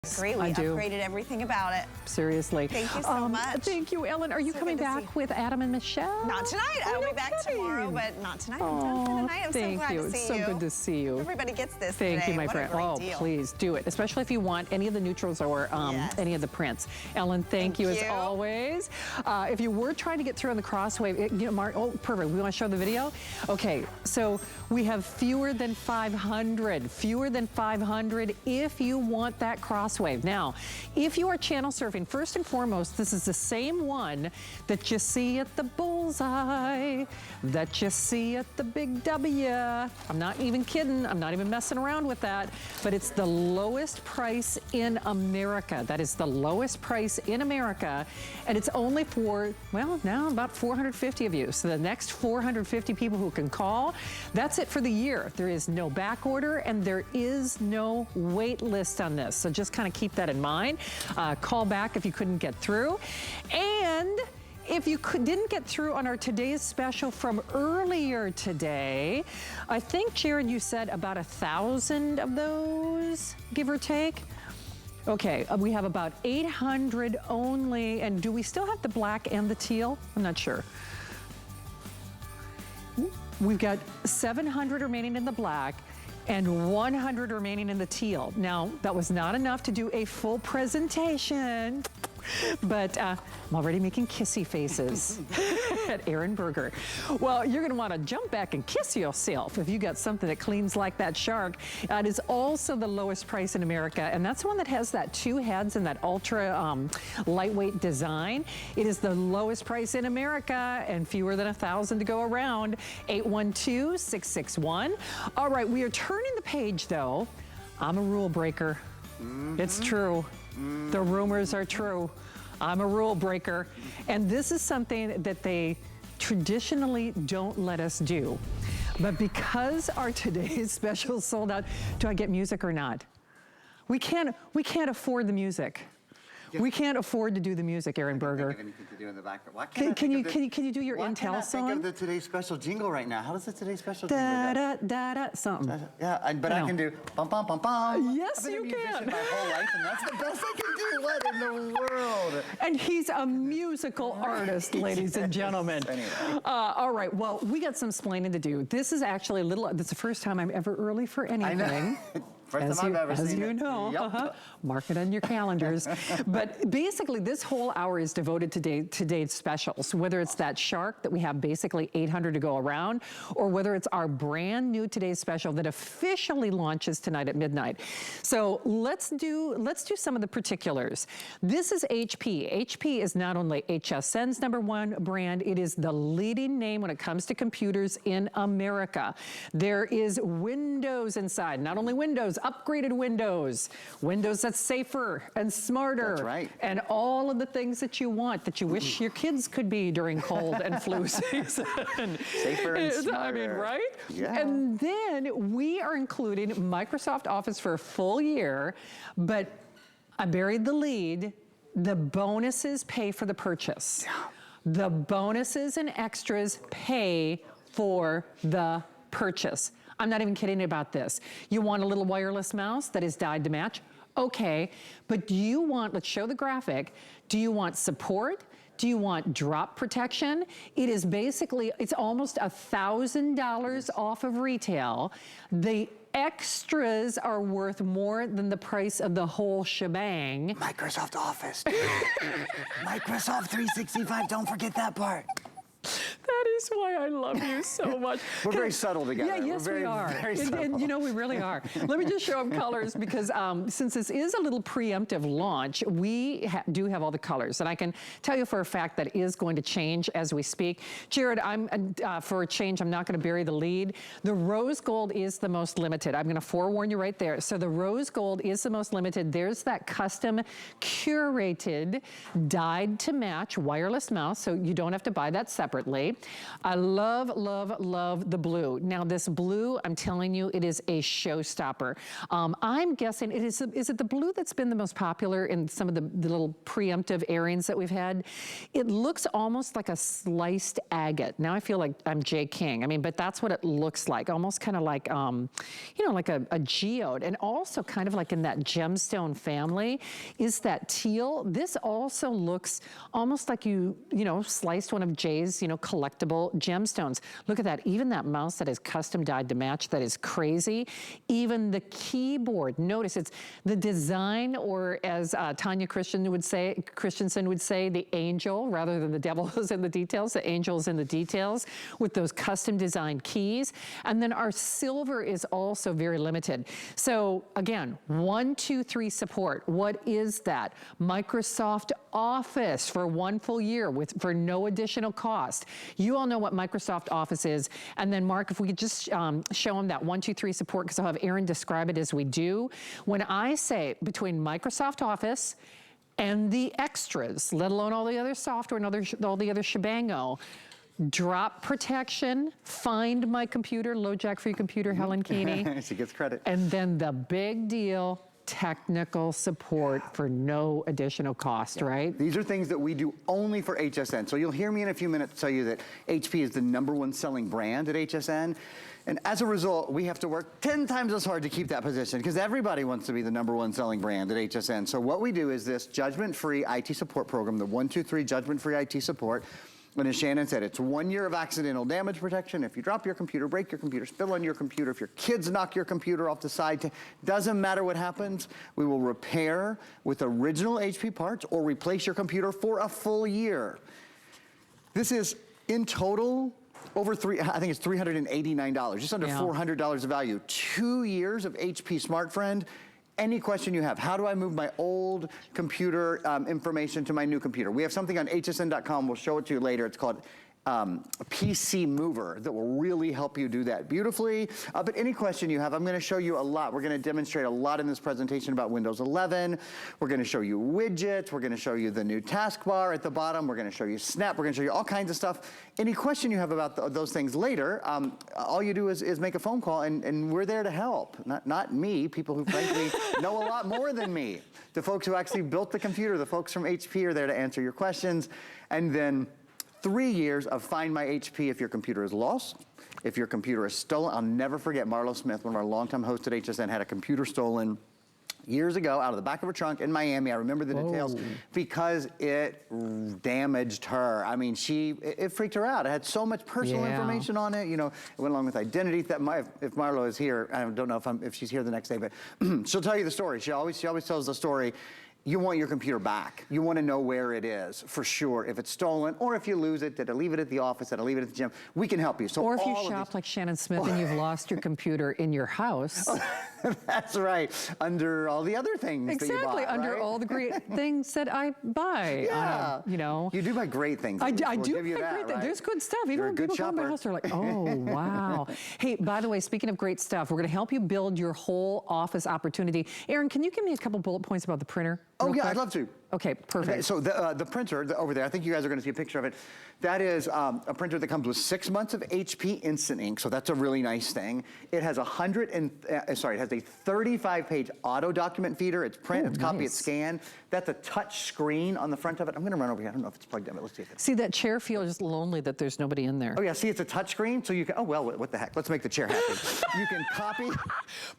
Agree. We upgraded everything about it. Seriously. Thank you so much. Thank you, Ellen. Are you coming back with Adam and Michelle? Not tonight. I'll be back tomorrow, but not tonight. I'm done for the night. I'm so glad to see you. It's so good to see you. Everybody gets this today. Thank you, my friend. Oh, please do it, especially if you want any of the neutrals or any of the prints. Ellen, thank you as always. If you were trying to get through on the Crosswave, Mark, oh, perfect. We want to show the video? Okay, so we have fewer than 500. Fewer than 500 if you want that Crosswave. Now, if you are channel surfing, first and foremost, this is the same one that you see at the Bullseye, that you see at the Big W. I'm not even kidding. I'm not even messing around with that. But it's the lowest price in America. That is the lowest price in America. And it's only for, well, now about 450 of you. So the next 450 people who can call, that's it for the year. There is no back order and there is no wait list on this. So just kind of keep that in mind. Call back if you couldn't get through. And if you didn't get through on our today's special from earlier today, I think, Jared, you said about 1,000 of those, give or take. Okay, we have about 800 only. And do we still have the black and the teal? I'm not sure. We've got 700 remaining in the black and 100 remaining in the teal. Now, that was not enough to do a full presentation, but I'm already making kissy faces at Aaron Berger. Well, you're gonna wanna jump back and kiss yourself if you got something that cleans like that shark. It is also the lowest price in America, and that's one that has that 2 heads and that ultra lightweight design. It is the lowest price in America and fewer than 1,000 to go around. 812-661. All right, we are turning the page though. I'm a rule breaker. It's true. The rumors are true. I'm a rule breaker. And this is something that they traditionally don't let us do. But because our today's special sold out, do I get music or not? We can't afford the music. Yeah. We can't afford to do the music, Aaron Berger. Anything to do in the background. Why Can you do your Intel song? I think of the Today's Special jingle right now. How does the Today's Special jingle go? Da-da, something. Yeah, but I can do bum bum bum bum. Yes, you can. I've been a musician my whole life, and that's the best I can do. What in the world? And he's a musical artist, ladies and gentlemen. Anyway. All right, well, we got some explaining to do. This is actually this is the first time I'm ever early for anything. I know. First time I've ever seen it. As you know, mark it on your calendars. But basically, this whole hour is devoted to today's specials, whether it's that shark that we have basically 800 to go around, or whether it's our brand new today's special that officially launches tonight at midnight. So let's do some of the particulars. This is HP. HP is not only HSN's #1 brand, it is the leading name when it comes to computers in America. There is Windows inside, not only Windows, upgraded Windows that's safer and smarter. That's right. And all of the things that you want, that you wish your kids could be during cold and flu season. Safer and smarter. I mean, right? Yeah. And then we are including Microsoft Office for a full year, but I buried the lead. The bonuses pay for the purchase. Yeah. The bonuses and extras pay for the purchase. I'm not even kidding about this. You want a little wireless mouse that is dyed to match? Okay, but do you want, let's show the graphic, do you want support? Do you want drop protection? It is basically, it's almost $1,000 off of retail. The extras are worth more than the price of the whole shebang. Microsoft Office. Microsoft 365, don't forget that part. That is why I love you so much. We're very subtle together. Yeah, yes, we are. And you know, we really are. Let me just show them colors because since this is a little preemptive launch, we do have all the colors. And I can tell you for a fact that is going to change as we speak. Jared, for a change, I'm not going to bury the lead. The rose gold is the most limited. I'm going to forewarn you right there. So the rose gold is the most limited. There's that custom curated, dyed to match wireless mouse. So you don't have to buy that separately. I love, love, love the blue. Now this blue, I'm telling you, it is a showstopper. I'm guessing is it the blue that's been the most popular in some of the little preemptive airings that we've had? It looks almost like a sliced agate. Now I feel like I'm Jay King. I mean, but that's what it looks like. Almost kind of like, you know, like a geode. And also kind of like in that gemstone family is that teal. This also looks almost like you know, sliced one of Jay's, you know, collectible gemstones. Look at that. Even that mouse that is custom dyed to match, that is crazy. Even the keyboard, notice it's the design, or as Tanya Christensen would say, the angel, rather than the devil is in the details, the angel's in the details with those custom designed keys. And then our silver is also very limited. So again, 1, 2, 3 support. What is that? Microsoft Office for 1 full year for no additional cost. You all know what Microsoft Office is. And then Mark, if we could just show them that 1, 2, 3 support, because I'll have Erin describe it as we do. When I say between Microsoft Office and the extras, let alone all the other software and all the other shebango, drop protection, find my computer, LoJack for your computer, Helen Keeney. She gets credit. And then the big deal, technical support for no additional cost, right? These are things that we do only for HSN. So you'll hear me in a few minutes tell you that HP is the #1 selling brand at HSN. And as a result, we have to work 10 times as hard to keep that position, because everybody wants to be the #1 selling brand at HSN. So what we do is this judgment-free IT support program, the 1, 2, 3 judgment-free IT support. And as Shannon said, it's 1 year of accidental damage protection. If you drop your computer, break your computer, spill on your computer, if your kids knock your computer off the side, doesn't matter what happens, we will repair with original HP parts or replace your computer for a full year. This is, in total, over I think it's $389, just under $400 of value. 2 years of HP Smart Friend. Any question you have, how do I move my old computer information to my new computer? We have something on hsn.com, we'll show it to you later. It's called PC Mover that will really help you do that beautifully. But any question you have, I'm gonna show you a lot. We're gonna demonstrate a lot in this presentation about Windows 11. We're gonna show you widgets. We're gonna show you the new taskbar at the bottom. We're gonna show you Snap. We're gonna show you all kinds of stuff. Any question you have about those things later, all you do is make a phone call and we're there to help. Not me, people who frankly know a lot more than me. The folks who actually built the computer, the folks from HP are there to answer your questions. And then 3 years of Find My HP if your computer is lost, if your computer is stolen. I'll never forget Marlo Smith, one of our longtime hosts at HSN, had a computer stolen years ago out of the back of her trunk in Miami. I remember the details because it damaged her. I mean, it freaked her out. It had so much personal information on it. You know, it went along with identity. If Marlo is here, I don't know if she's here the next day, but she'll tell you the story. She always tells the story. You want your computer back. You want to know where it is, for sure. If it's stolen, or if you lose it, did I leave it at the office, did I leave it at the gym? We can help you. So or if you shop like Shannon Smith and you've lost your computer in your house. That's right. Under all the other things that you bought, Exactly, under right? all the great things that I buy. Yeah. You know. You do buy great things. I do buy great things. There's good stuff. Even when people come to my house, they're like, oh, wow. Hey, by the way, speaking of great stuff, we're going to help you build your whole office opportunity. Erin, can you give me a couple bullet points about the printer? Oh, yeah, I'd love to. Okay, perfect. Okay, so the printer over there, I think you guys are going to see a picture of it. That is a printer that comes with 6 months of HP Instant Ink, so that's a really nice thing. It has a 35-page auto document feeder. It's print, it's copy, it's scan. That's a touch screen on the front of it. I'm going to run over here. I don't know if it's plugged in, but let's see if it's... See, that chair feels lonely that there's nobody in there. Oh yeah, see, it's a touch screen, so you can, oh well, what the heck? Let's make the chair happy. You can copy.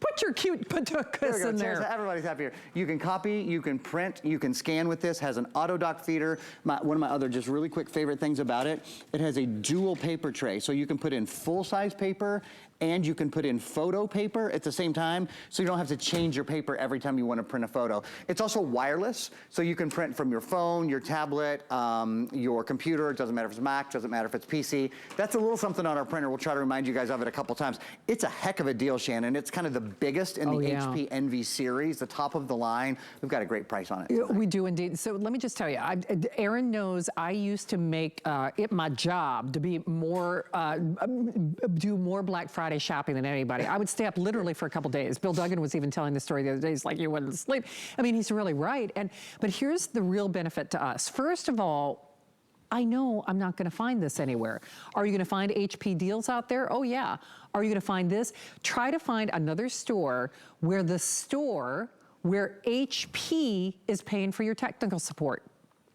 Put your cute paducas in there. Everybody's happier. You can copy, you can print, you can scan with this. Has an auto dock feeder. One of my other just really quick favorite things about it, it has a dual paper tray, so you can put in full-size paper and you can put in photo paper at the same time, so you don't have to change your paper every time you want to print a photo. It's also wireless, so you can print from your phone, your tablet, your computer. It doesn't matter if it's Mac, doesn't matter if it's PC. That's a little something on our printer. We'll try to remind you guys of it a couple times. It's a heck of a deal, Shannon. It's kind of the biggest in the HP Envy series, the top of the line. We've got a great price on it tonight. We do indeed. So let me just tell you, Erin knows I used to make it my job to be more, do more Black Friday shopping than anybody. I would stay up literally for a couple days. Bill Duggan was even telling the story the other day. He's like, you wouldn't sleep. I mean, he's really right. But here's the real benefit to us. First of all, I know I'm not gonna find this anywhere. Are you gonna find HP deals out there? Oh yeah. Are you gonna find this? Try to find another store where HP is paying for your technical support.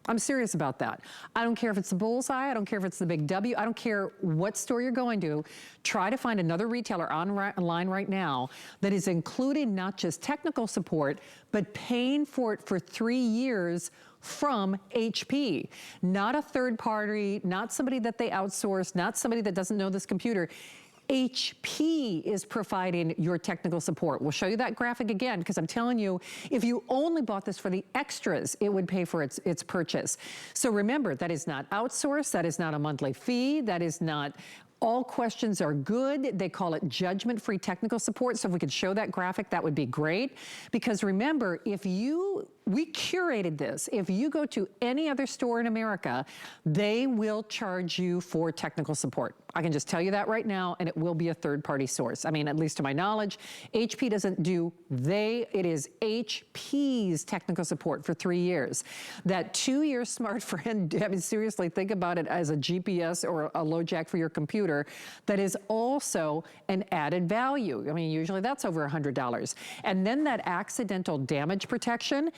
I'm serious about that. I don't care if it's the Bullseye, I don't care if it's the Big W, I don't care what store you're going to. Try to find another retailer online right now that is including not just technical support, but paying for it for 3 years from HP. Not a third party, not somebody that they outsource, not somebody that doesn't know this computer. HP is providing your technical support. We'll show you that graphic again, because I'm telling you, if you only bought this for the extras, it would pay for its purchase. So remember, that is not outsourced, that is not a monthly fee, that is not, all questions are good. They call it judgment-free technical support. So if we could show that graphic, that would be great. Because remember, we curated this. If you go to any other store in America, they will charge you for technical support. I can just tell you that right now, and it will be a third-party source. I mean, at least to my knowledge, HP doesn't do it is HP's technical support for 3 years. That 2-year smart friend, I mean, seriously, think about it as a GPS or a low jack for your computer. That is also an added value. I mean, usually that's over $100. And then that accidental damage protection,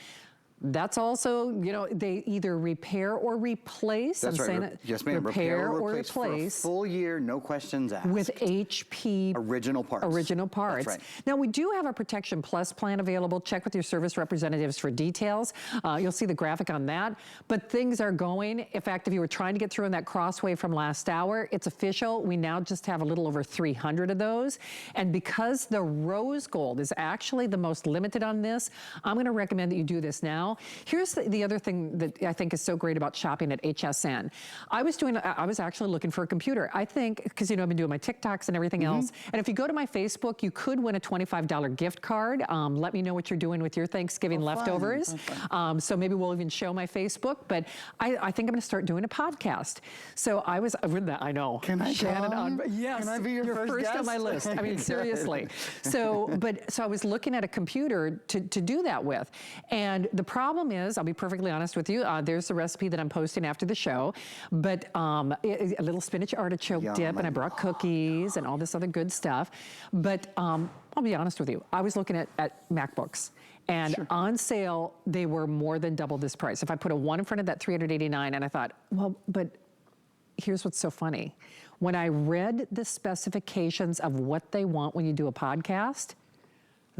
that's also, you know, they either repair or replace. That's right. Yes, ma'am. Repair or replace. For a full year, no questions asked. With HP. Original parts. Original parts. That's right. Now, we do have a Protection Plus plan available. Check with your service representatives for details. You'll see the graphic on that. But things are going. In fact, if you were trying to get through in that crossway from last hour, it's official. We now just have a little over 300 of those. And because the rose gold is actually the most limited on this, I'm going to recommend that you do this now. Here's the other thing that I think is so great about shopping at HSN. I was actually looking for a computer. I think, because, you know, I've been doing my TikToks and everything else. And if you go to my Facebook, you could win a $25 gift card. Let me know what you're doing with your Thanksgiving leftovers. So maybe we'll even show my Facebook. But I think I'm going to start doing a podcast. So I know. Can I Shannon, yes. Can I be your first guest? On my list. I mean, seriously. So I was looking at a computer to do that with. And the problem is, I'll be perfectly honest with you, there's the recipe that I'm posting after the show, but a little spinach artichoke dip, and I brought cookies and all this other good stuff. But I'll be honest with you, I was looking at MacBooks. And on sale, they were more than double this price. If I put a 1 in front of that $389, and I thought, well, but here's what's so funny. When I read the specifications of what they want when you do a podcast,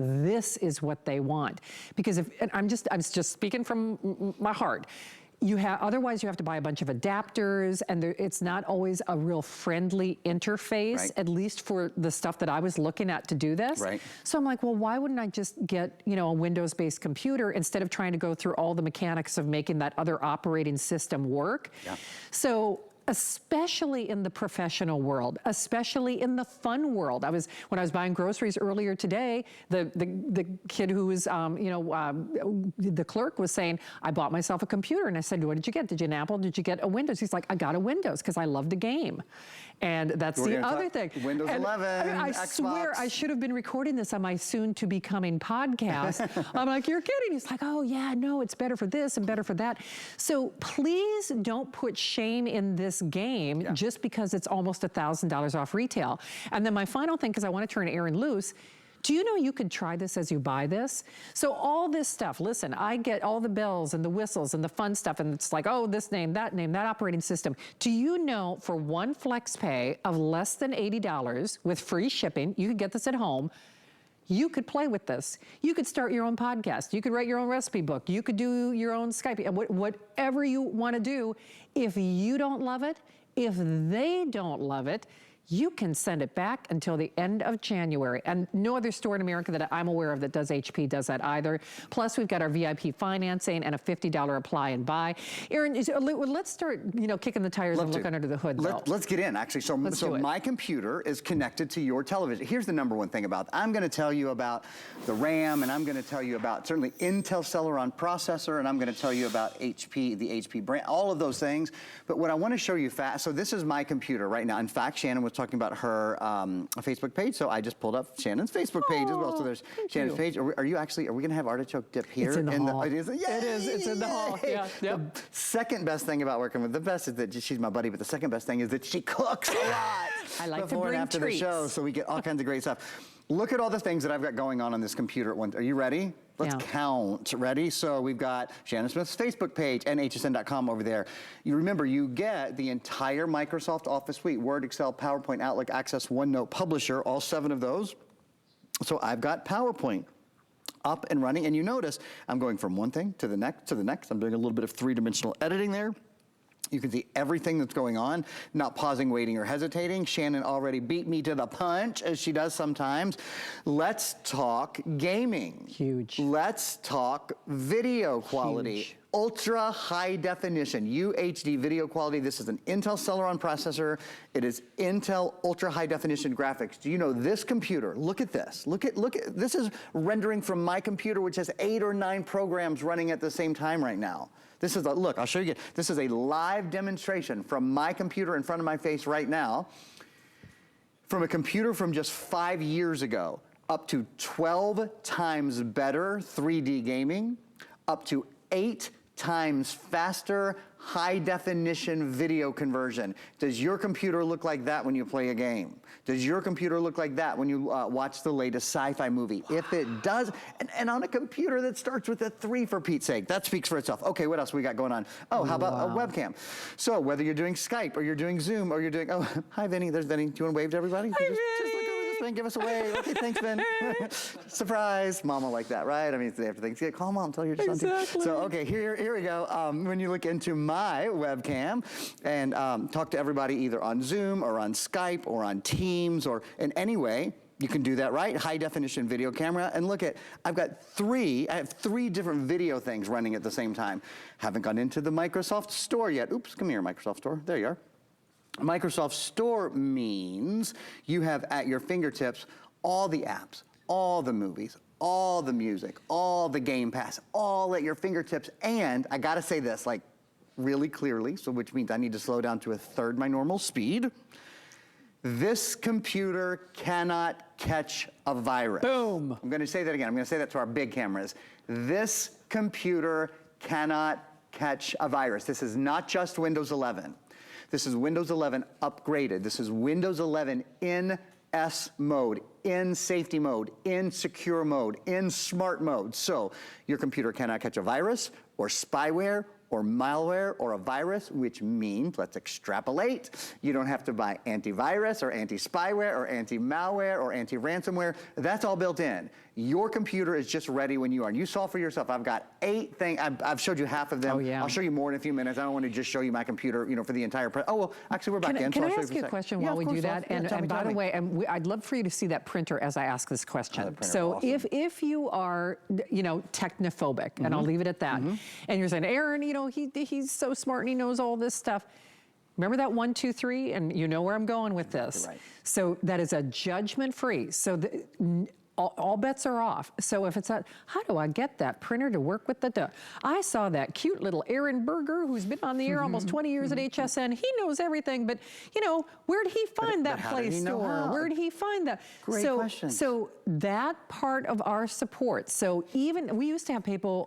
this is what they want. Because I'm just speaking from my heart. Otherwise you have to buy a bunch of adapters, and it's not always a real friendly interface, at least for the stuff that I was looking at to do this. So I'm like, well, why wouldn't I just get, you know, a Windows-based computer instead of trying to go through all the mechanics of making that other operating system work? So especially in the professional world, especially in the fun world. When I was buying groceries earlier today, the kid who was, the clerk was saying, I bought myself a computer. And I said, what did you get? Did you get an Apple? Did you get a Windows? He's like, I got a Windows because I love the game. And that's the other thing. Windows 11, I Xbox. swear I should have been recording this on my soon to be coming podcast. I'm like, you're kidding. He's like, oh yeah, no, it's better for this and better for that. So please don't put shame in this game just because it's almost $1,000 off retail. And then my final thing, because I want to turn Aaron loose, do you know you could try this as you buy this? So all this stuff, listen, I get all the bells and the whistles and the fun stuff, and it's like, oh, this name, that operating system. Do you know for one flex pay of less than $80 with free shipping, you could get this at home, you could play with this. You could start your own podcast. You could write your own recipe book. You could do your own Skype, and whatever you want to do. If you don't love it, if they don't love it, you can send it back until the end of January. And no other store in America that I'm aware of that does HP does that either. Plus, we've got our VIP financing and a $50 apply and buy. Aaron, let's start, kicking the tires and looking under the hood. Let's get in, actually. So my computer is connected to your television. Here's the number one thing about it. I'm going to tell you about the RAM, and I'm going to tell you about certainly Intel Celeron processor, and I'm going to tell you about HP, the HP brand, all of those things. But what I want to show you fast, so this is my computer right now. In fact, Shannon was talking about her Facebook page, so I just pulled up Shannon's Facebook page as well. So there's Shannon's page. Are we going to have artichoke dip here? It's in the hall. It is. It's in the hall. Yeah. Yep. The second best thing about working with the best is that she's my buddy, but the second best thing is that she cooks a lot. I like before to bring and after treats. the show, so we get all kinds of great stuff. Look at all the things that I've got going on this computer at once. Are you ready? Let's count. Ready? So we've got Shannon Smith's Facebook page and hsn.com over there. You remember, you get the entire Microsoft Office suite, Word, Excel, PowerPoint, Outlook, Access, OneNote, Publisher, all 7 of those. So I've got PowerPoint up and running, and you notice I'm going from one thing to the next to the next. I'm doing a little bit of 3-dimensional editing there. You can see everything that's going on, not pausing, waiting, or hesitating. Shannon already beat me to the punch, as she does sometimes. Let's talk gaming. Huge. Let's talk video quality. Huge. Ultra high definition, UHD video quality. This is an Intel Celeron processor. It is Intel ultra high definition graphics. Do you know this computer? Look at this. Look at, this is rendering from my computer, which has 8 or 9 programs running at the same time right now. This is look, I'll show you again. This is a live demonstration from my computer in front of my face right now, from a computer from just 5 years ago, up to 12 times better 3D gaming, up to 8 times faster high definition video conversion. Does your computer look like that when you play a game? Does your computer look like that when you watch the latest sci-fi movie? If it does, and on a computer that starts with a 3, for Pete's sake, that speaks for itself. Okay, what else we got going on? Oh, how about a webcam? So whether you're doing Skype or you're doing Zoom or you're doing, oh, hi Vinny, there's Vinny. Do you want to wave to everybody? Hi, just look over this way and give us a wave. Okay, thanks, Vin. Surprise. Mama like that, right? I mean, after Thanksgiving, call mom, tell her you're just on TV. So, okay, here we go. When you look into my webcam and talk to everybody either on Zoom or on Skype or on Teams or in any way, you can do that, right? High definition video camera. And look at, I have 3 different video things running at the same time. Haven't gone into the Microsoft Store yet. Oops, come here, Microsoft Store. There you are. Microsoft Store means you have at your fingertips all the apps, all the movies, all the music, all the Game Pass, all at your fingertips. And I gotta say this, like, really clearly, so which means I need to slow down to 1/3 my normal speed. This computer cannot catch a virus. Boom. I'm gonna say that again. I'm gonna say that to our big cameras. This computer cannot catch a virus. This is not just Windows 11. This is Windows 11 upgraded. This is Windows 11 in S mode, in safety mode, in secure mode, in smart mode. So your computer cannot catch a virus or spyware or malware or a virus, which means, let's extrapolate, you don't have to buy antivirus or anti-spyware or anti-malware or anti-ransomware. That's all built in. Your computer is just ready when you are. And you saw for yourself, I've got 8 things. I've showed you half of them. Oh, yeah. I'll show you more in a few minutes. I don't want to just show you my computer, for the entire, oh, well, actually, we're back in. Can I ask you a question while we do that? And by the way, I'd love for you to see that printer as I ask this question. So awesome. if you are, technophobic, and I'll leave it at that, and you're saying, Aaron, he's so smart and he knows all this stuff. Remember that 1, 2, 3, and you know where I'm going with this. Right. So that is a judgment-free. So all bets are off. So if it's how do I get that printer to work with I saw that cute little Aaron Berger who's been on the air almost 20 years at HSN. He knows everything, but where'd he find that Play Store? Where'd he find that? Great question. So that part of our support. So even we used to have people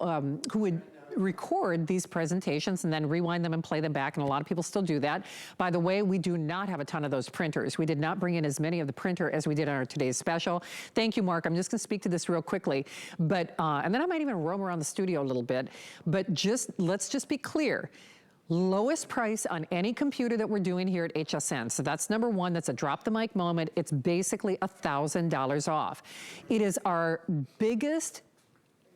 who would record these presentations and then rewind them and play them back, and a lot of people still do that. By the way, we do not have a ton of those printers. We did not bring in as many of the printer as we did on our today's special. Thank you, Mark. I'm just gonna speak to this real quickly, but and then I might even roam around the studio a little bit, but let's just be clear. Lowest price on any computer that we're doing here at HSN. So that's number 1, that's a drop the mic moment. It's basically $1,000 off. It is our biggest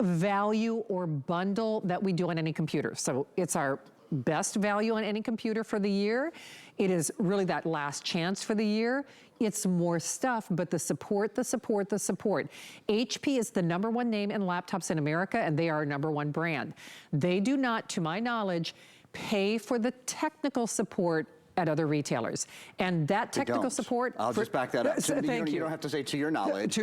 value or bundle that we do on any computer. So it's our best value on any computer for the year. It is really that last chance for the year. It's more stuff, but the support. HP is the #1 name in laptops in America, and they are our #1 brand. They do not, to my knowledge, pay for the technical support at other retailers. And that technical support... I'll just back that up. Thank you. You don't have to say to your knowledge.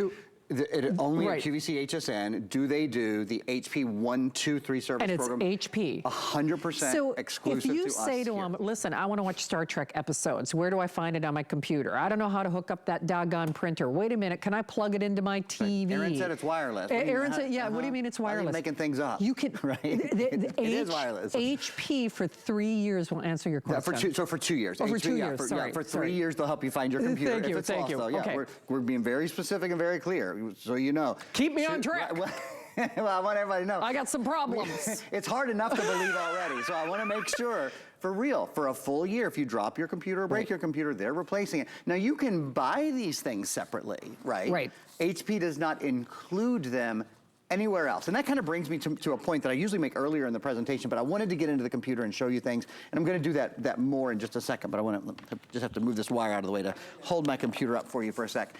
Only at QVC HSN do they do the HP 123 service program. And it's HP. 100% exclusive to us. So if you say to them, listen, I want to watch Star Trek episodes, where do I find it on my computer? I don't know how to hook up that doggone printer. Wait a minute, can I plug it into my TV? Aaron said it's wireless. Aaron said, yeah, what do you mean it's wireless? I'm making things up. You can, right? It is wireless. HP for 3 years will answer your question. So for 2 years. Oh, for HP, 2 years, sorry. For 3 years, they'll help you find your computer. Thank you, thank you. Yeah, okay. we're being very specific and very clear, so you know. Keep me on track. Well, I want everybody to know. I got some problems. It's hard enough to believe already, so I want to make sure, for real, for a full year, if you drop your computer or break your computer, they're replacing it. Now, you can buy these things separately, right? Right. HP does not include them anywhere else. And that kind of brings me to a point that I usually make earlier in the presentation, but I wanted to get into the computer and show you things, and I'm going to do that more in just a second, but I want to just have to move this wire out of the way to hold my computer up for you for a sec.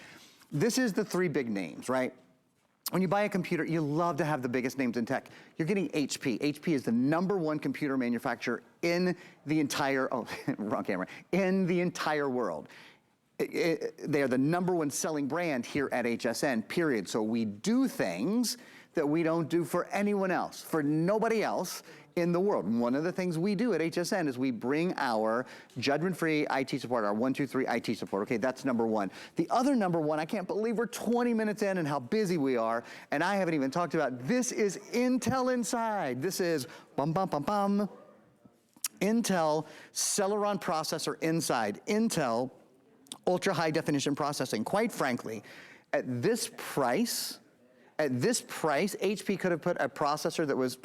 This is the 3 big names, right? When you buy a computer, you love to have the biggest names in tech. You're getting HP. HP is the #1 computer manufacturer in the entire, wrong camera, in the entire world. They are the #1 selling brand here at HSN, period. So we do things that we don't do for anyone else, for nobody else in the world. And one of the things we do at HSN is we bring our judgment-free IT support, our 123 IT support. Okay, that's #1. The other #1, I can't believe we're 20 minutes in and how busy we are, and I haven't even talked about, this is Intel Inside. This is, Intel Celeron processor inside. Intel ultra high definition processing. Quite frankly, at this price, HP could have put a processor that was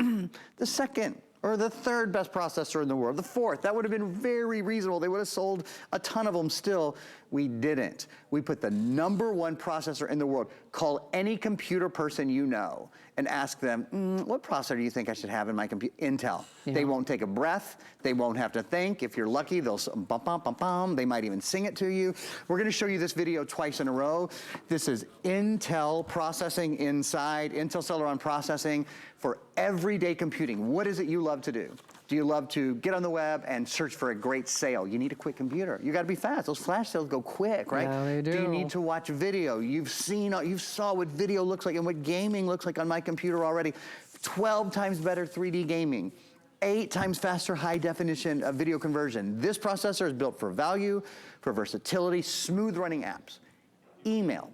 the second or the third best processor in the world, the fourth. That would have been very reasonable. They would have sold a ton of them still. We didn't. We put the #1 processor in the world. Call any computer person you know and ask them, what processor do you think I should have in my computer? Intel. Yeah. They won't take a breath. They won't have to think. If you're lucky, they'll bum, bum, bum, bum. They might even sing it to you. We're gonna show you this video twice in a row. This is Intel processing inside, Intel Celeron processing for everyday computing. What is it you love to do? Do you love to get on the web and search for a great sale? You need a quick computer. You gotta be fast. Those flash sales go quick, right? Yeah, they do. Do you need to watch video? You saw what video looks like and what gaming looks like on my computer already. 12 times better 3D gaming. 8 times faster high definition video conversion. This processor is built for value, for versatility, smooth running apps, email,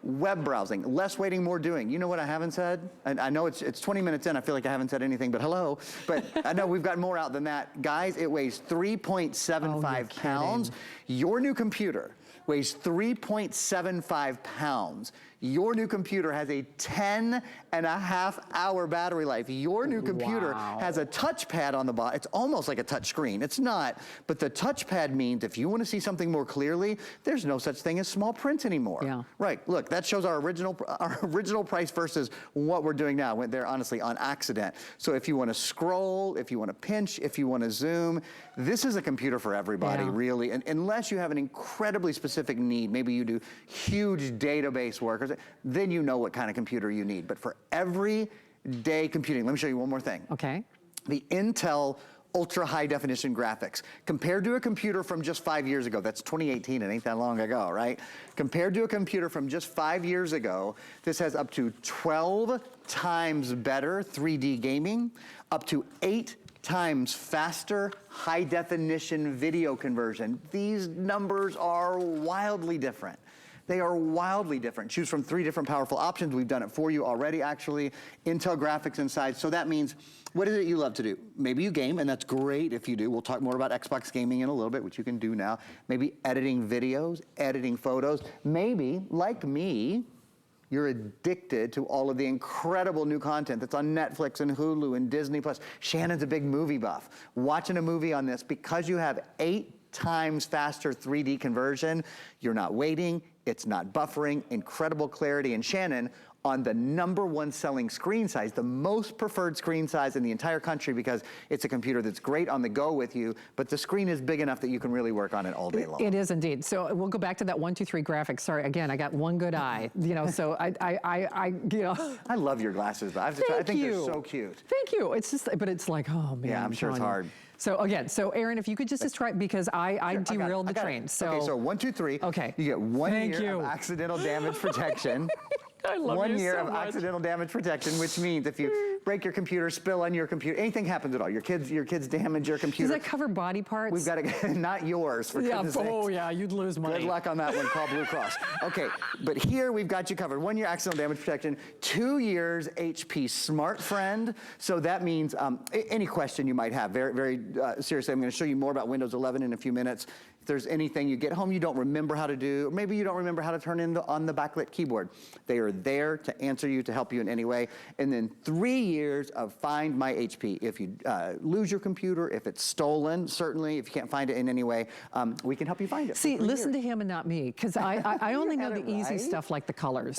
web browsing, less waiting, more doing. You know what I haven't said? And I know it's 20 minutes in, I feel like I haven't said anything, but hello. But I know we've got more out than that. Guys, it weighs 3.75 pounds. Your new computer weighs 3.75 pounds. Your new computer has a 10.5-hour battery life. Your new computer has a touchpad on the bottom. It's almost like a touch screen. It's not, but the touchpad means if you want to see something more clearly, there's no such thing as small print anymore. Yeah. Right, look, that shows our original price versus what we're doing now. They're honestly on accident. So if you want to scroll, if you want to pinch, if you want to zoom, this is a computer for everybody, really. And unless you have an incredibly specific need, maybe you do huge database work, then you know what kind of computer you need. But for everyday computing, let me show you one more thing. Okay. The Intel ultra high definition graphics, compared to a computer from just 5 years ago, that's 2018, it ain't that long ago, right? Compared to a computer from just 5 years ago, this has up to 12 times better 3D gaming, up to 8 times faster high definition video conversion. These numbers are wildly different. They are wildly different. Choose from 3 different powerful options. We've done it for you already, actually. Intel graphics inside. So that means, what is it you love to do? Maybe you game, and that's great if you do. We'll talk more about Xbox gaming in a little bit, which you can do now. Maybe editing videos, editing photos. Maybe, like me, you're addicted to all of the incredible new content that's on Netflix and Hulu and Disney+. Shannon's a big movie buff. Watching a movie on this, because you have 8 times faster 3D conversion, you're not waiting, it's not buffering, incredible clarity. And Shannon, on the #1 selling screen size, the most preferred screen size in the entire country, because it's a computer that's great on the go with you, but the screen is big enough that you can really work on it all day long. It is indeed. So we'll go back to that 1, 2, 3 graphics. Sorry, again, I got one good eye, so I love your glasses, though. I think they're so cute. Thank you. It's just, but it's like, oh man. Yeah, I'm sure it's hard. So again, Aaron, if you could just describe, because I derailed the train. Okay, so 1, 2, 3. Okay. You get 1 year of accidental damage protection. I love 1 you year so of much. accidental damage protection, which means if you break your computer, spill on your computer, anything happens at all, your kids damage your computer. Does that cover body parts? We've got to, not yours, for goodness sakes. Oh yeah, you'd lose money. Good luck on that one, call Blue Cross. Okay, but here we've got you covered. 1 year accidental damage protection, 2 years HP Smart Friend. So that means any question you might have, very seriously, I'm going to show you more about Windows 11 in a few minutes. If there's anything you get home you don't remember how to do, or maybe you don't remember how to turn on the backlit keyboard, they are there to answer you, to help you in any way. And then 3 years of Find My HP. If you lose your computer, if it's stolen, certainly, if you can't find it in any way, we can help you find it. See, listen to him and not me, because I only know the easy stuff like the colors.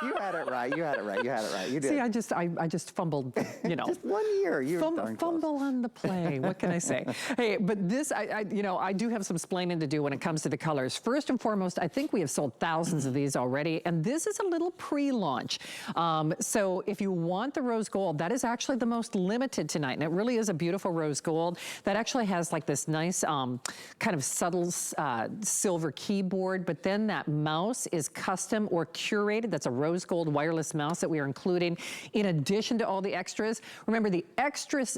You had it right. You had it right. You had it right. You did. See, I just fumbled, you know. Just 1 year. You Fumble on the play. What can I say? Hey, but this, I do have some splaining to do when it comes to the colors. First and foremost, I think we have sold thousands of these already, and this is a little pre-launch. So if you want the rose gold, that is actually the most limited tonight, and it really is a beautiful rose gold that actually has like this nice kind of subtle silver keyboard, but then that mouse is custom or curated. That's a rose gold wireless mouse that we are including in addition to all the extras. Remember, the extras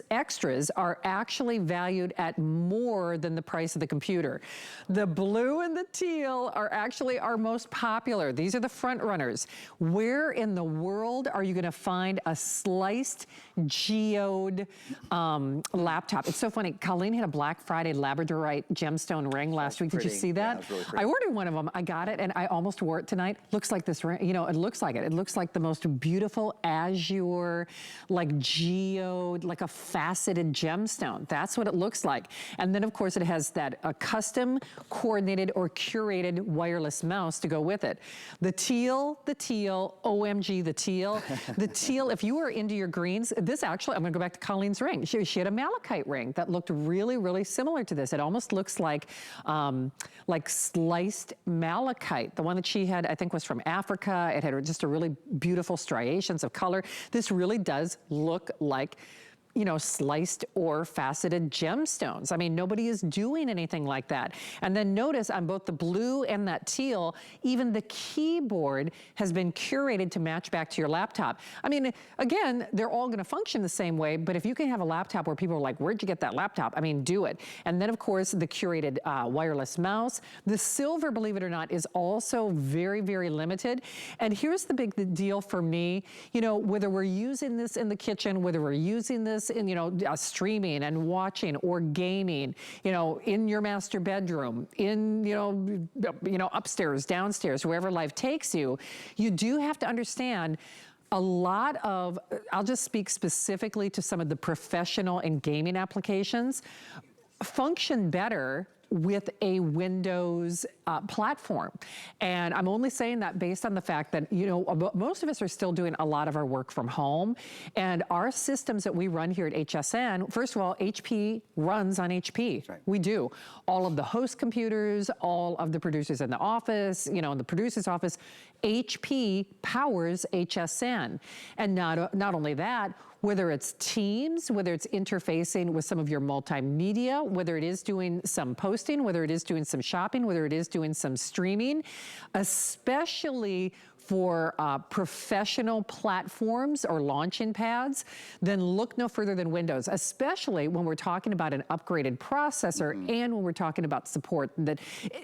are actually valued at more than the price of the computer. The blue and the teal are actually our most popular. These are the front runners. Where in the world are you going to find a sliced geode laptop? It's so funny. Colleen had a Black Friday labradorite gemstone ring last week. Did you see that? Yeah, it was really pretty. I ordered one of them. I got it, and I almost wore it tonight. Looks like this ring. You know, it looks like it. It looks like the most beautiful azure, like geode, like a faceted gemstone. That's what it looks like. And then, of course, it has that custom, coordinated, or curated wireless mouse to go with it. The teal, OMG, the teal. The teal, if you are into your greens, this actually, I'm going to go back to Colleen's ring. She had a malachite ring that looked really, really similar to this. It almost looks like sliced malachite. The one that she had, I think, was from Africa. It had just a really beautiful striations of color. This really does look like, you know, sliced or faceted gemstones. I mean, nobody is doing anything like that. And then notice on both the blue and that teal, even the keyboard has been curated to match back to your laptop. I mean, again, they're all gonna function the same way, but if you can have a laptop where people are like, where'd you get that laptop? I mean, do it. And then of course, the curated wireless mouse. The silver, believe it or not, is also very, very limited. And here's the big deal for me, you know, whether we're using this in the kitchen, whether we're using this in, you know, streaming and watching or gaming, you know, in your master bedroom, in, you know, upstairs, downstairs, wherever life takes you, you do have to understand a lot of, I'll just speak specifically to some of the professional and gaming applications, function better with a Windows platform. And I'm only saying that based on the fact that, you know, most of us are still doing a lot of our work from home. And our systems that we run here at HSN, first of all, HP runs on HP. Right. We do. All of the host computers, all of the producers in the office, you know, in the producer's office, HP powers HSN. And not only that, whether it's Teams, whether it's interfacing with some of your multimedia, whether it is doing some posting, whether it is doing some shopping, whether it is doing some streaming, especially for professional platforms or launching pads, then look no further than Windows, especially when we're talking about an upgraded processor and when we're talking about support. That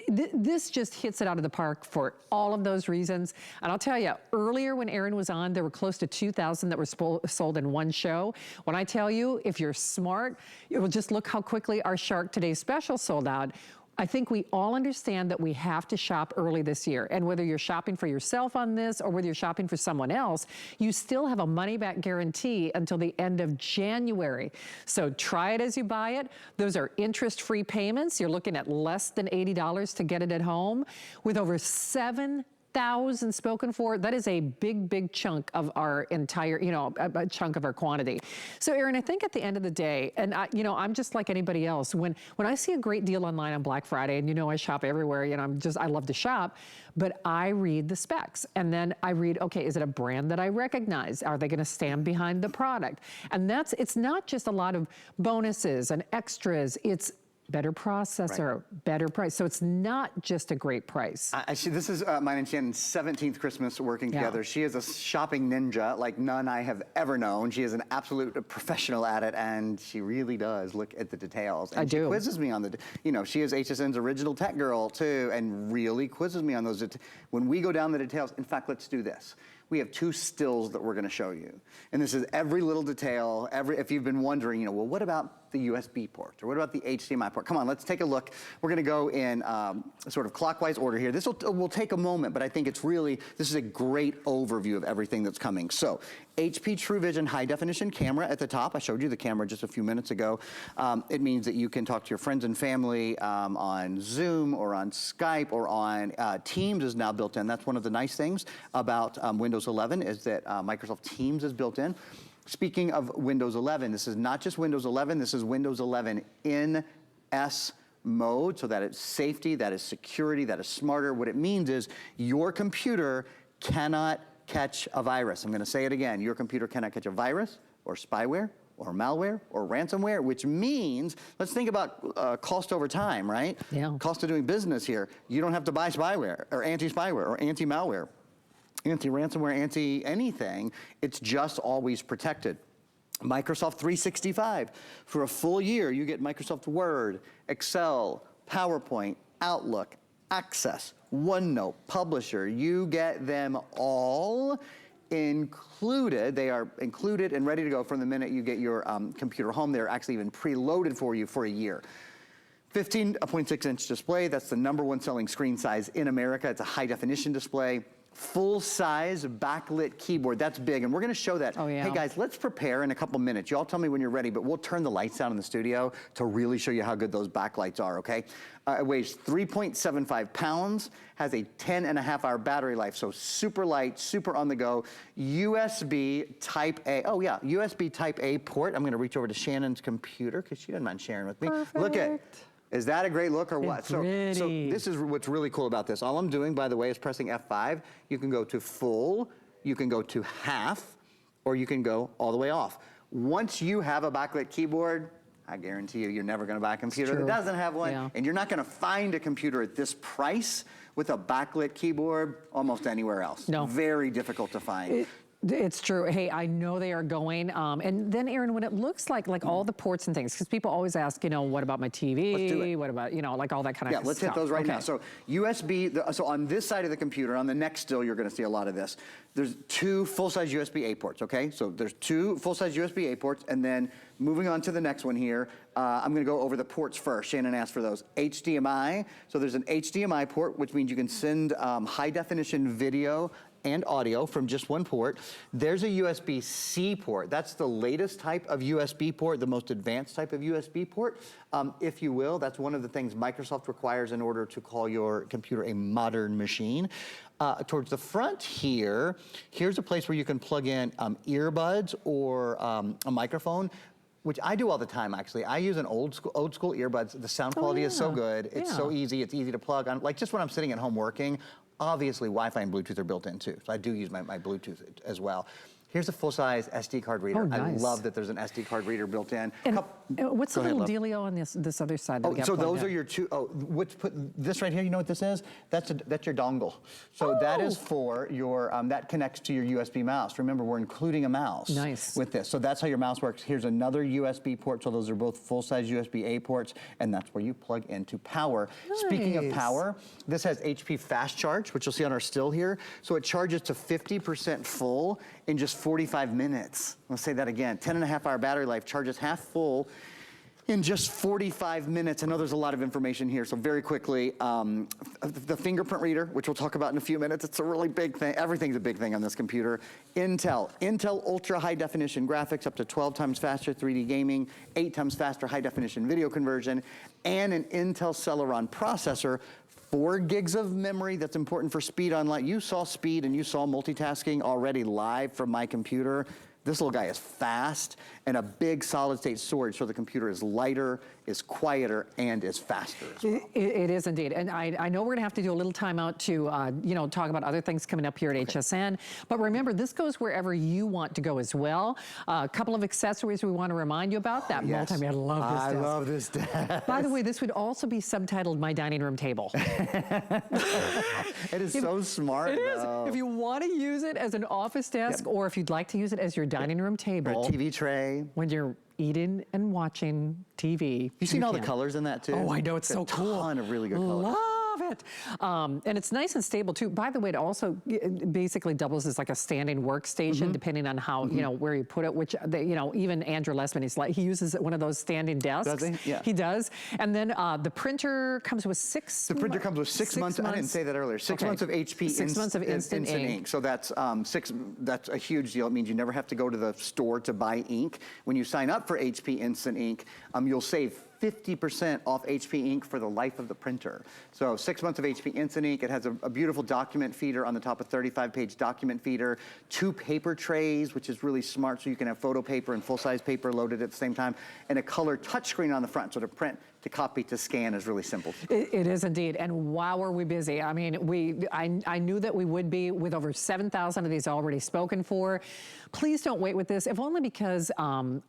this just hits it out of the park for all of those reasons. And I'll tell you, earlier when Aaron was on, there were close to 2,000 that were sold in one show. When I tell you, if you're smart, you will just look how quickly our Shark Today special sold out. I think we all understand that we have to shop early this year. And whether you're shopping for yourself on this or whether you're shopping for someone else, you still have a money-back guarantee until the end of January. So try it as you buy it. Those are interest-free payments. You're looking at less than $80 to get it at home with over 7,000 spoken for. That is a big chunk of our entire, you know, a chunk of our quantity. So Aaron, I think at the end of the day, and you know, I'm just like anybody else, when I see a great deal online on Black Friday, and you know I shop everywhere, you know, I love to shop, but I read the specs and then I read, okay, is it a brand that I recognize? Are they gonna stand behind the product? And it's not just a lot of bonuses and extras, it's better processor, better price. So it's not just a great price. I see, this is mine and Shannon's 17th Christmas working together. She is a shopping ninja like none I have ever known. She is an absolute professional at it, and she really does look at the details. And she quizzes me on the, you know, she is HSN's original tech girl too, and really quizzes me on those. When we go down the details, in fact, let's do this. We have 2 stills that we're gonna show you. And this is every little detail, if you've been wondering, you know, well, what about the USB port? Or what about the HDMI port? Come on, let's take a look. We're gonna go in sort of clockwise order here. This will take a moment, but I think it's really, this is a great overview of everything that's coming. So, HP True Vision high definition camera at the top. I showed you the camera just a few minutes ago. It means that you can talk to your friends and family on Zoom or on Skype or on Teams is now built in. That's one of the nice things about Windows 11 is that Microsoft Teams is built in. Speaking of Windows 11, this is not just Windows 11, this is Windows 11 in S mode, so that it's safety, that is security, that is smarter. What it means is your computer cannot catch a virus. I'm gonna say it again. Your computer cannot catch a virus or spyware or malware or ransomware, which means, let's think about cost over time, right? Yeah. Cost of doing business here. You don't have to buy spyware or anti-spyware or anti-malware, anti-ransomware, anti-anything. It's just always protected. Microsoft 365. For a full year, you get Microsoft Word, Excel, PowerPoint, Outlook, Access, OneNote, Publisher. You get them all included. They are included and ready to go from the minute you get your computer home. They're actually even preloaded for you for a year. 15.6-inch display. That's the #1 selling screen size in America. It's a high definition display. Full-size backlit keyboard. That's big, and we're gonna show that. Oh, yeah. Hey guys, let's prepare in a couple minutes. You all tell me when you're ready, but we'll turn the lights down in the studio to really show you how good those backlights are, okay? It weighs 3.75 pounds, has a 10.5-hour battery life, so super light, super on the go. USB Type A, oh yeah, USB Type A port. I'm gonna reach over to Shannon's computer, because she doesn't mind sharing with me. Perfect. Look at, is that a great look or what? So this is what's really cool about this. All I'm doing, by the way, is pressing F5. You can go to full, you can go to half, or you can go all the way off. Once you have a backlit keyboard, I guarantee you're never gonna buy a computer that doesn't have one, and you're not gonna find a computer at this price with a backlit keyboard almost anywhere else. No. Very difficult to find. It's true. Hey, I know they are going. And then, Aaron, when it looks like all the ports and things, because people always ask, you know, what about my TV? Let's do it. What about, you know, like all that kind of stuff. Yeah, let's hit those right now. So USB, so on this side of the computer, on the next still, you're gonna see a lot of this. There's 2 full-size USB-A ports, okay? So there's 2 full-size USB-A ports, and then moving on to the next one here, I'm gonna go over the ports first. Shannon asked for those. HDMI, so there's an HDMI port, which means you can send high-definition video and audio from just one port. There's a USB-C port. That's the latest type of USB port, the most advanced type of USB port, if you will. That's one of the things Microsoft requires in order to call your computer a modern machine. Towards the front here, here's a place where you can plug in earbuds or a microphone, which I do all the time, actually. I use an old school earbuds. The sound quality is so good. It's so easy. It's easy to plug on. Like just when I'm sitting at home working, obviously, Wi-Fi and Bluetooth are built in too, so I do use my Bluetooth as well. Here's a full-size SD card reader. Oh, nice. I love that there's an SD card reader built in. And what's the little dealio on this other side? That So those are your 2, this right here, you know what this is? That's your dongle. So that is for your, that connects to your USB mouse. Remember, we're including a mouse with this. So that's how your mouse works. Here's another USB port. So those are both full-size USB-A ports, and that's where you plug into power. Speaking of power, this has HP Fast Charge, which you'll see on our still here. So it charges to 50% full in just 45 minutes. Let's say that again. 10.5-hour battery life, charges half full in just 45 minutes. I know there's a lot of information here, so very quickly, the fingerprint reader, which we'll talk about in a few minutes, it's a really big thing. Everything's a big thing on this computer. Intel ultra high definition graphics, up to 12 times faster 3D gaming, 8 times faster high definition video conversion, and an Intel Celeron processor. 4 gigs of memory, that's important for speed online. You saw speed and you saw multitasking already live from my computer. This little guy is fast, and a big solid state storage, so the computer is lighter, is quieter, and is faster as well. It is indeed. And I know we're gonna have to do a little time out to, you know, talk about other things coming up here at HSN. But remember, this goes wherever you want to go as well. A couple of accessories we want to remind you about. That multi, I love this desk. I love this desk. By the way, this would also be subtitled My Dining Room Table. It is so smart. It is. If you want to use it as an office desk, or if you'd like to use it as your dining room table. Or a TV tray. When you're eating and watching TV. You've seen all the colors in that too? Oh, I know, it's so cool. A ton of really good colors. Love it. And it's nice and stable too. By the way, it basically doubles as like a standing workstation, depending on how, you know, where you put it, which, you know, even Andrew Lessman, he uses one of those standing desks. Does he? Yeah. He does. And then the printer comes with 6 The printer comes with 6 months. I didn't say that earlier. 6 months of HP 6 months of instant ink. So that's that's a huge deal. It means you never have to go to the store to buy ink. When you sign up for HP Instant Ink, you'll save 50% off HP ink for the life of the printer. So 6 months of HP Instant Ink. It has a beautiful document feeder on the top, a 35-page document feeder, 2 paper trays, which is really smart, so you can have photo paper and full-size paper loaded at the same time, and a color touchscreen on the front, so to print, to copy, to scan is really simple. It is indeed, and wow, are we busy. I mean, I knew that we would be, with over 7,000 of these already spoken for. Please don't wait with this, if only because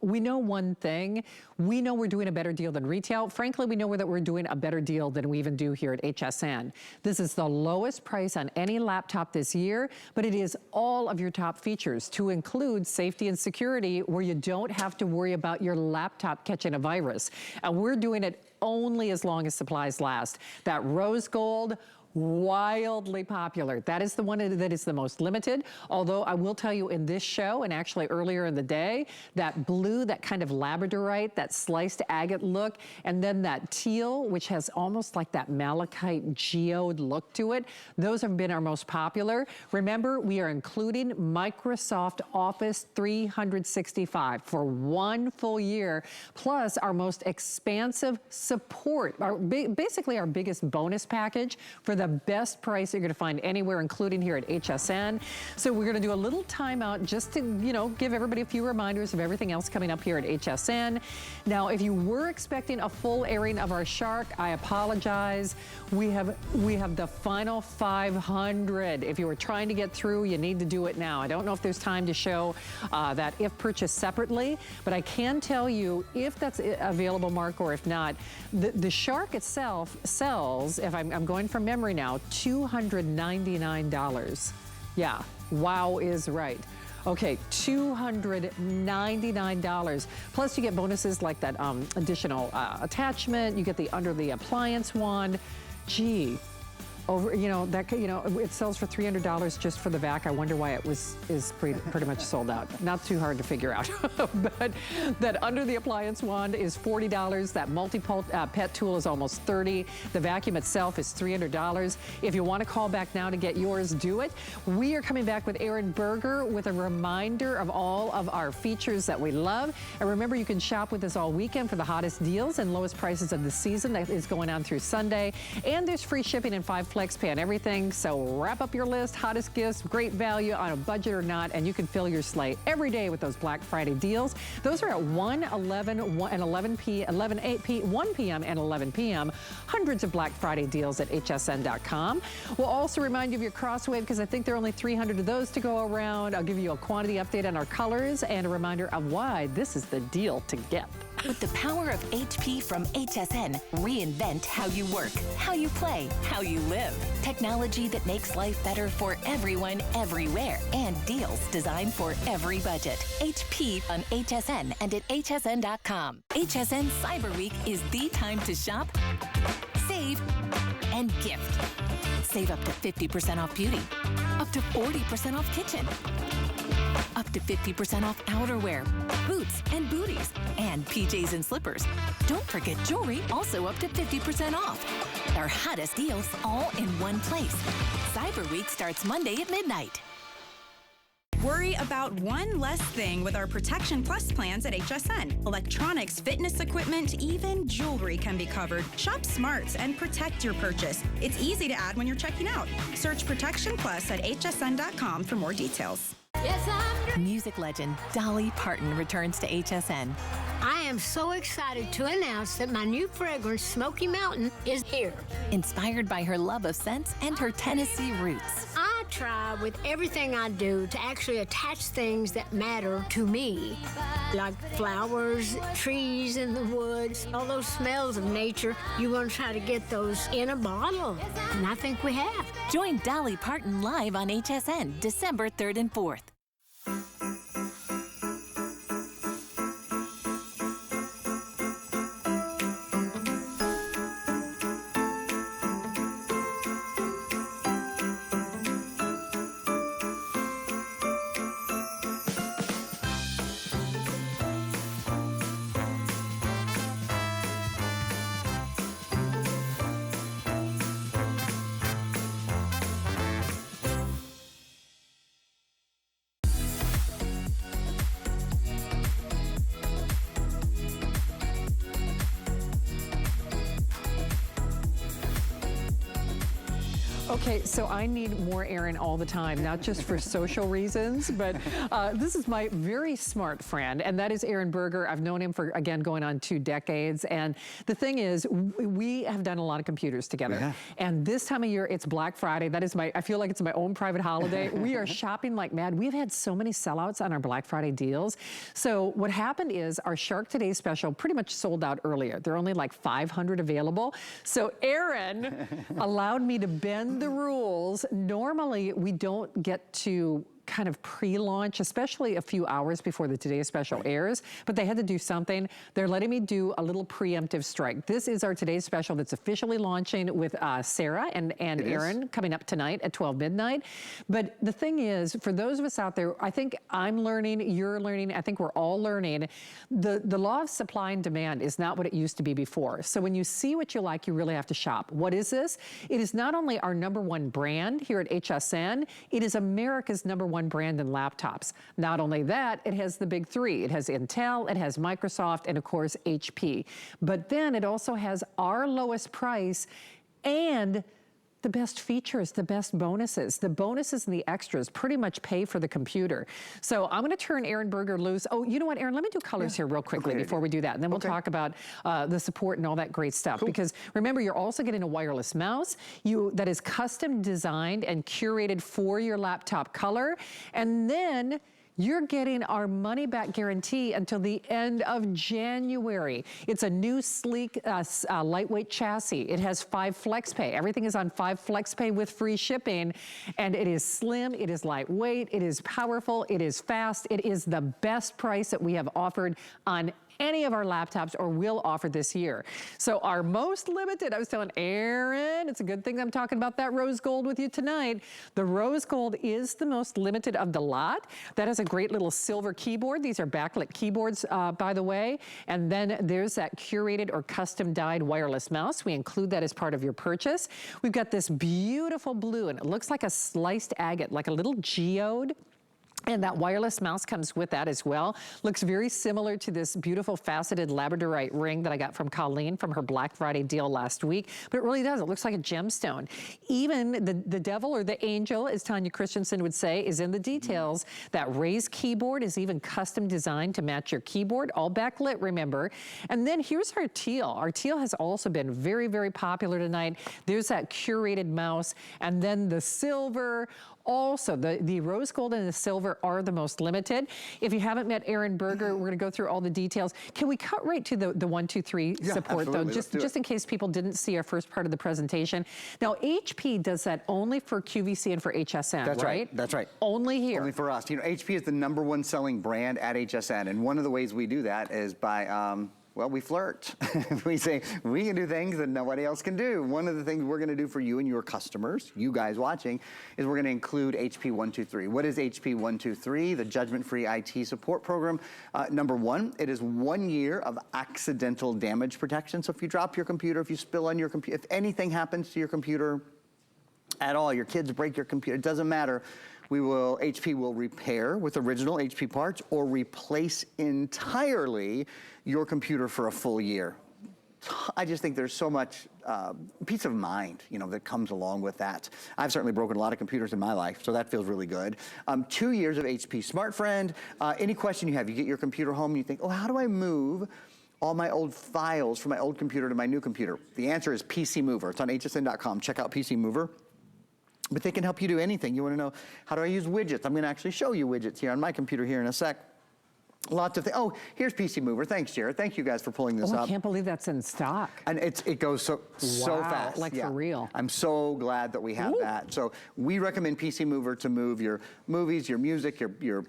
we know one thing. We know we're doing a better deal than retail. Frankly, we know that we're doing a better deal than we even do here at HSN. This is the lowest price on any laptop this year, but it is all of your top features, to include safety and security, where you don't have to worry about your laptop catching a virus. And we're doing it only as long as supplies last. That rose gold, wildly popular. That is the one that is the most limited. Although I will tell you, in this show, and actually earlier in the day, that blue, that kind of labradorite, that sliced agate look, and then that teal, which has almost like that malachite geode look to it, those have been our most popular. Remember, we are including Microsoft Office 365 for 1 full year, plus our most expansive support, basically our biggest bonus package for the best price you're going to find anywhere, including here at HSN. So we're going to do a little timeout just to, you know, give everybody a few reminders of everything else coming up here at HSN. Now, if you were expecting a full airing of our shark, I apologize. We have the final 500. If you were trying to get through, you need to do it now. I don't know if there's time to show that if purchased separately, but I can tell you if that's available, Mark, or if not, the shark itself sells, if I'm going from memory now, $299. Yeah, wow is right. Okay, $299. Plus you get bonuses like that additional attachment. You get the under the appliance wand. Gee, over, you know, that, you know, it sells for $300 just for the vac. I wonder why it is pretty much sold out. Not too hard to figure out. But that under the appliance wand is $40. That multi-pet tool is almost $30. The vacuum itself is $300. If you want to call back now to get yours, do it. We are coming back with Aaron Berger with a reminder of all of our features that we love. And remember, you can shop with us all weekend for the hottest deals and lowest prices of the season. That is going on through Sunday. And there's free shipping and 5 flex pay on everything. So wrap up your list, hottest gifts, great value on a budget or not, and you can fill your sleigh every day with those Black Friday deals. Those are at 1 p.m. and 11 p.m. and 11 p.m. Hundreds of Black Friday deals at hsn.com. We'll also remind you of your Crosswave, because I think there are only 300 of those to go around. I'll give you a quantity update on our colors and a reminder of why this is the deal to get. With the power of HP from HSN, reinvent how you work, how you play, how you live. Technology that makes life better for everyone, everywhere, and deals designed for every budget. HP on HSN and at hsn.com. HSN Cyber Week is the time to shop, save, and gift. Save up to 50% off beauty, up to 40% off kitchen, up to 50% off outerwear, boots and booties, and PJs and slippers. Don't forget jewelry, also up to 50% off. Our hottest deals all in one place. Cyber Week starts Monday at midnight. Worry about one less thing with our Protection Plus plans at HSN. Electronics, fitness equipment, even jewelry can be covered. Shop smarts and protect your purchase. It's easy to add when you're checking out. Search Protection Plus at hsn.com for more details. Yes, I'm Music legend Dolly Parton returns to HSN. I am so excited to announce that my new fragrance, Smoky Mountain, is here. Inspired by her love of scents and her Tennessee roots. I try with everything I do to actually attach things that matter to me, like flowers, trees in the woods, all those smells of nature. You want to try to get those in a bottle, and I think we have. Join Dolly Parton live on HSN December 3rd and 4th. Okay, so I need more Aaron all the time, not just for social reasons, but this is my very smart friend, and that is Aaron Berger. I've known him for, again, going on 2 decades. And the thing is, we have done a lot of computers together. Yeah. And this time of year, it's Black Friday. That is I feel like it's my own private holiday. We are shopping like mad. We've had so many sellouts on our Black Friday deals. So what happened is our Shark Today special pretty much sold out earlier. There are only like 500 available. So Aaron allowed me to bend the rules. Normally, we don't get to kind of pre-launch, especially a few hours before the Today Special airs, but they had to do something. They're letting me do a little preemptive strike. This is our Today Special that's officially launching with Sarah and Aaron coming up tonight at 12 midnight. But the thing is, for those of us out there, I think I'm learning, you're learning, I think we're all learning, the law of supply and demand is not what it used to be before. So when you see what you like, you really have to shop. What is this? It is not only our #1 brand here at HSN, it is America's #1 brand in laptops. Not only that, it has the big 3. It has Intel, it has Microsoft, and of course HP. But then it also has our lowest price and the best features, the best bonuses. The bonuses and the extras pretty much pay for the computer. So I'm gonna turn Aaron Berger loose. Oh, you know what, Aaron, let me do colors here real quickly before we do that. And then we'll talk about the support and all that great stuff. Because remember, you're also getting a wireless mouse that is custom designed and curated for your laptop color. And then you're getting our money-back guarantee until the end of January. It's a new, sleek, lightweight chassis. It has 5 FlexPay. Everything is on 5 FlexPay with free shipping. And it is slim, it is lightweight, it is powerful, it is fast. It is the best price that we have offered on any of our laptops or will offer this year. So our most limited, I was telling Aaron, it's a good thing I'm talking about that rose gold with you tonight. The rose gold is the most limited of the lot. That has a great little silver keyboard. These are backlit keyboards, by the way. And then there's that curated or custom dyed wireless mouse. We include that as part of your purchase. We've got this beautiful blue, and it looks like a sliced agate, like a little geode. And that wireless mouse comes with that as well. Looks very similar to this beautiful faceted labradorite ring that I got from Colleen from her Black Friday deal last week. But it really does. It looks like a gemstone. Even the devil or the angel, as Tanya Christensen would say, is in the details. That raised keyboard is even custom designed to match your keyboard. All backlit, remember. And then here's our teal. Our teal has also been very, very popular tonight. There's that curated mouse. And then the silver. Also, the rose gold and the silver are the most limited. If you haven't met Aaron Berger, we're gonna go through all the details. Can we cut right to the 1, 2, 3 support though, just in case people didn't see our first part of the presentation. Now, HP does that only for QVC and for HSN, That's right? That's right. Only here. Only for us. You know, HP is the #1 selling brand at HSN, and one of the ways we do that is by, well, we flirt. We say, we can do things that nobody else can do. One of the things we're gonna do for you and your customers, you guys watching, is we're gonna include HP 123. What is HP 123? The judgment-free IT support program. #1, it is 1 year of accidental damage protection. So if you drop your computer, if you spill on your computer, if anything happens to your computer at all, your kids break your computer, it doesn't matter. HP will repair with original HP parts or replace entirely your computer for a full year. I just think there's so much peace of mind, you know, that comes along with that. I've certainly broken a lot of computers in my life, so that feels really good. 2 years of HP Smart Friend. Any question you have, you get your computer home and you think, oh, how do I move all my old files from my old computer to my new computer? The answer is PC Mover. It's on hsn.com. Check out PC Mover. But they can help you do anything. You want to know, how do I use widgets? I'm going to actually show you widgets here on my computer here in a sec. Lots of things. Oh, here's PC Mover. Thanks, Jared. Thank you guys for pulling this up. I can't believe that's in stock. And it goes so fast. Like for real. I'm so glad that we have that. So we recommend PC Mover to move your movies, your music, your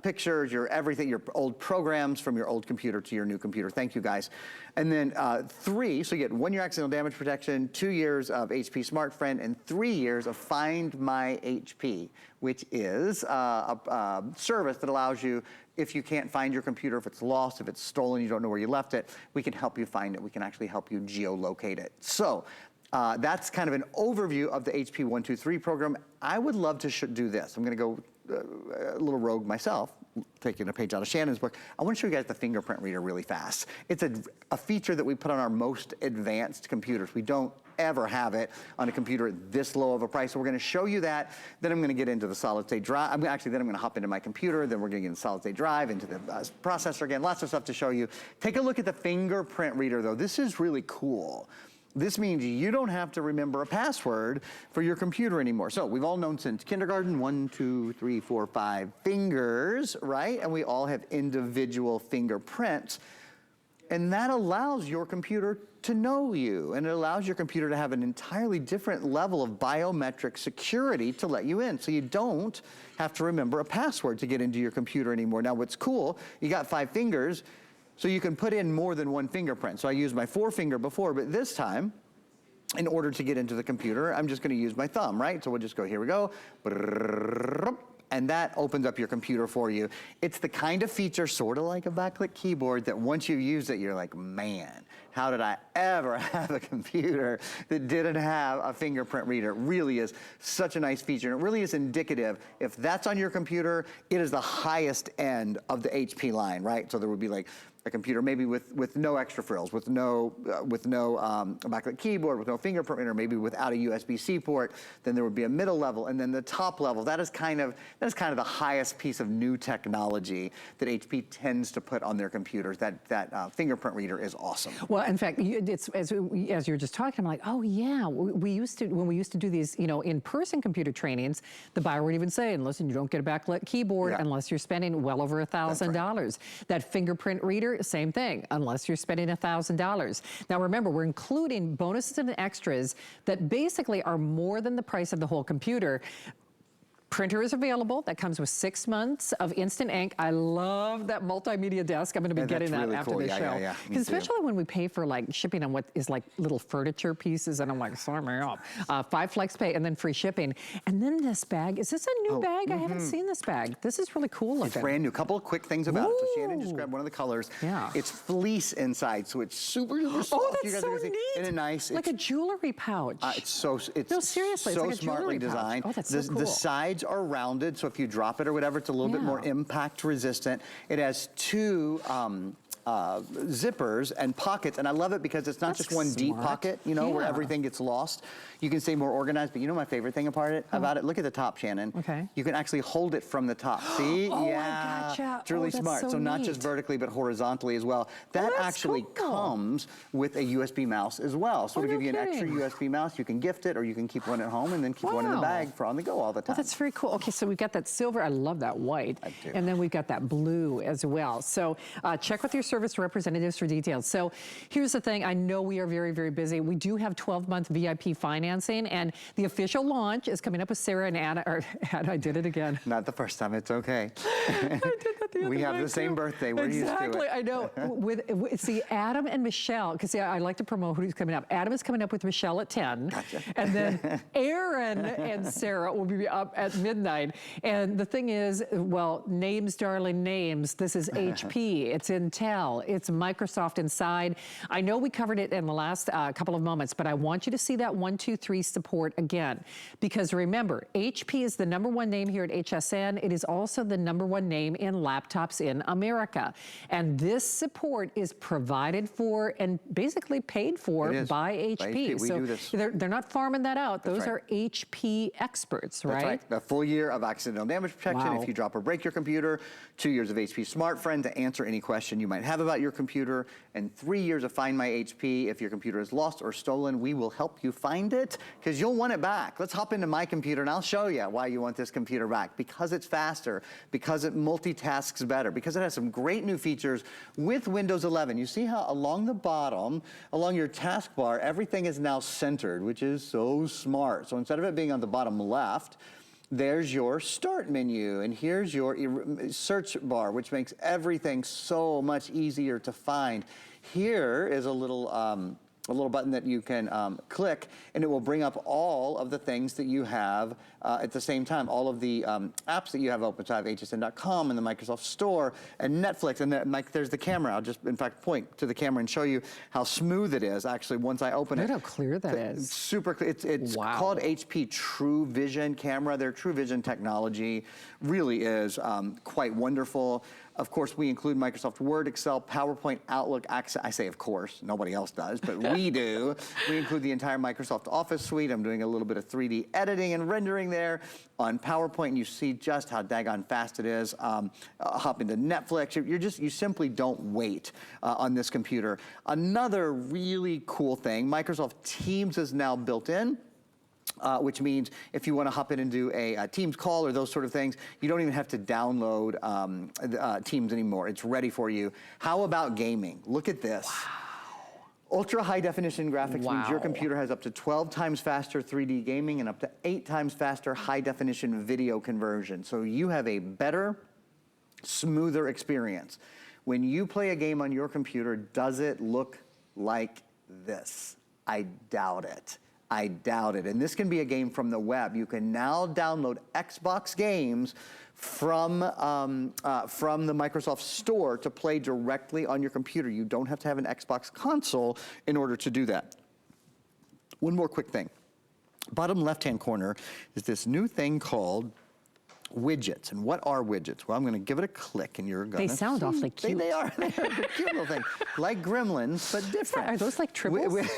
pictures, your everything, your old programs from your old computer to your new computer. Thank you, guys. And then 3, so you get 1 year accidental damage protection, 2 years of HP Smart Friend, and 3 years of Find My HP, which is a service that allows you, if you can't find your computer, if it's lost, if it's stolen, you don't know where you left it, we can help you find it. We can actually help you geolocate it. So that's kind of an overview of the HP 123 program. I would love to do this. I'm gonna go a little rogue myself, taking a page out of Shannon's book. I want to show you guys the fingerprint reader really fast. It's a feature that we put on our most advanced computers. We don't ever have it on a computer at this low of a price. So we're going to show you that. Then I'm going to get into the solid state drive. Then I'm going to hop into my computer. Then we're going to get into solid state drive, into the processor again. Lots of stuff to show you. Take a look at the fingerprint reader though. This is really cool. This means you don't have to remember a password for your computer anymore. So we've all known since kindergarten, 1, 2, 3, 4, 5 fingers, right? And we all have individual fingerprints. And that allows your computer to know you, and it allows your computer to have an entirely different level of biometric security to let you in. So you don't have to remember a password to get into your computer anymore. Now what's cool, you got 5 fingers, so you can put in more than 1 fingerprint. So I used my 4-finger before, but this time, in order to get into the computer, I'm just gonna use my thumb, right? So we'll just go, here we go. And that opens up your computer for you. It's the kind of feature, sort of like a backlit keyboard, that once you use it, you're like, man, how did I ever have a computer that didn't have a fingerprint reader? It really is such a nice feature. And it really is indicative. If that's on your computer, it is the highest end of the HP line, right? So there would be like a computer maybe with no extra frills, with no backlit keyboard, with no fingerprint reader, maybe without a USB-C port. Then there would be a middle level, and then the top level. That is kind of the highest piece of new technology that HP tends to put on their computers. That fingerprint reader is awesome. Well, in fact, it's as you were just talking, I'm like, oh yeah, when we used to do these, in-person computer trainings, the buyer would even say, listen, you don't get a backlit keyboard unless you're spending well over $1,000. Right. That fingerprint reader, same thing, unless you're spending $1,000. Now remember, we're including bonuses and extras that basically are more than the price of the whole computer. Printer is available. That comes with 6 months of instant ink. I love that multimedia desk. I'm going to be getting that really after the show. Yeah, especially when we pay for like shipping on what is like little furniture pieces, and I'm like, sign me up. 5 flex pay and then free shipping. And then this bag. Is this a new bag? I haven't seen this bag. This is really cool looking. It's brand new. A couple of quick things about it. So Shannon just grabbed one of the colors. Yeah. It's fleece inside, so it's super soft. Oh, that's so neat. Isn't it nice? Like a jewelry pouch. No, seriously, so it's like a smartly designed. Oh, that's so cool. The sides are rounded, so if you drop it or whatever, it's a little bit more impact resistant. It has 2 zippers and pockets, and I love it because it's not just one deep pocket, where everything gets lost. You can stay more organized, but my favorite thing about it? Look at the top, Shannon. Okay. You can actually hold it from the top. See? Oh, I gotcha. It's really smart. So not just vertically, but horizontally as well. That actually comes with a USB mouse as well. So to give you an extra USB mouse, you can gift it, or you can keep one at home and then keep one in the bag for on the go all the time. Well, that's very cool. Okay, so we've got that silver. I love that white. I do. And then we've got that blue as well. So check with your service representatives for details. So here's the thing. I know we are very, very busy. We do have 12-month VIP financing, and the official launch is coming up with Sarah and Anna. Or Anna, I did it again. Not the first time. It's okay. I did that the other We have night the same birthday. We're used to it. Exactly. I know. See, Adam and Michelle, because I like to promote who's coming up. Adam is coming up with Michelle at 10. Gotcha. And then Aaron and Sarah will be up at midnight. And the thing is, well, names, darling, names. This is HP. It's Intel. well. It's Microsoft inside. I know we covered it in the last couple of moments, but I want you to see that 1, 2, 3 support again. Because remember, HP is the #1 name here at HSN. It is also the #1 name in laptops in America. And this support is provided for and basically paid for by HP. We so do this. They're not farming that out. Those are HP experts, right? That's right. A full year of accidental damage protection. Wow. If you drop or break your computer, 2 years of HP Smart Friend to answer any question you might have about your computer, and 3 years of Find My HP. If your computer is lost or stolen, we will help you find it because you'll want it back. Let's hop into my computer and I'll show you why you want this computer back. Because it's faster, because it multitasks better, because it has some great new features with Windows 11. You see how along the bottom, along your taskbar, everything is now centered, which is so smart. So instead of it being on the bottom left, there's your start menu, and here's your search bar, which makes everything so much easier to find. Here is a little button that you can click, and it will bring up all of the things that you have at the same time, all of the apps that you have open. So I have hsn.com and the Microsoft Store and Netflix, and there's the camera. I'll just, in fact, point to the camera and show you how smooth it is, actually, once I open it. Look how clear that is. Super clear. It's called HP True Vision camera. Their True Vision technology really is quite wonderful. Of course, we include Microsoft Word, Excel, PowerPoint, Outlook, Access. I say, of course, nobody else does, but we do. We include the entire Microsoft Office suite. I'm doing a little bit of 3D editing and rendering there on PowerPoint, and you see just how daggone fast it is. Hop into Netflix. You simply don't wait on this computer. Another really cool thing, Microsoft Teams is now built in. Which means if you want to hop in and do a Teams call or those sort of things, you don't even have to download Teams anymore. It's ready for you. How about gaming? Look at this. Wow. Ultra high definition graphics means your computer has up to 12 times faster 3D gaming and up to 8 times faster high definition video conversion. So you have a better, smoother experience. When you play a game on your computer, does it look like this? I doubt it. I doubt it. And this can be a game from the web. You can now download Xbox games from the Microsoft Store to play directly on your computer. You don't have to have an Xbox console in order to do that. One more quick thing. Bottom left-hand corner is this new thing called widgets. And what are widgets? Well, I'm going to give it a click and you're going to They sound awfully cute. They are. They're a cute little thing. Like gremlins, but different. Are those like tribbles?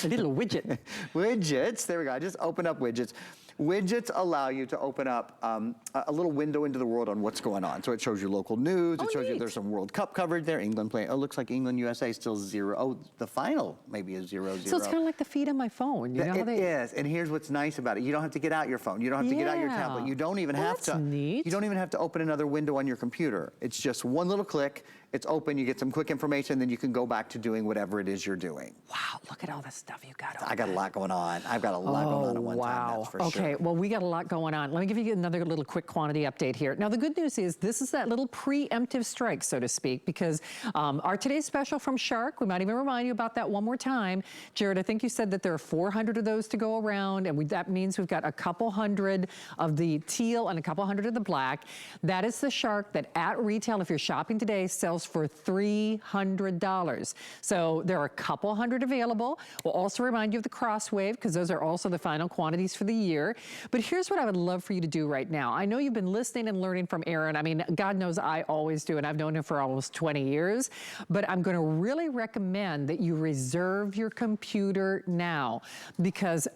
A little widget. Widgets. There we go. I just opened up widgets. Widgets allow you to open up a little window into the world on what's going on. So it shows you local news. It shows you there's some World Cup coverage there. England playing. Oh, looks like England, USA still 0. Oh, the final maybe is 0-0. So it's kind of like the feed on my phone. You know how it is. And here's what's nice about it. You don't have to get out your phone. You don't have to get out your tablet. You don't even have to. Neat. You don't even have to open another window on your computer. It's just one little click. It's open, you get some quick information, then you can go back to doing whatever it is you're doing. Wow, look at all the stuff you got. I got a lot going on. I've got a lot going on at one time, that's for sure. Okay, well, we got a lot going on. Let me give you another little quick quantity update here. Now, the good news is this is that little preemptive strike, so to speak, because our today's special from Shark, we might even remind you about that one more time. Jared, I think you said that there are 400 of those to go around, and that means we've got a couple hundred of the teal and a couple hundred of the black. That is the Shark that at retail, if you're shopping today, sells for $300. So there are a couple hundred available. We'll also remind you of the Crosswave because those are also the final quantities for the year. But here's what I would love for you to do right now. I know you've been listening and learning from Aaron. I mean, God knows I always do, and I've known him for almost 20 years. But I'm going to really recommend that you reserve your computer now because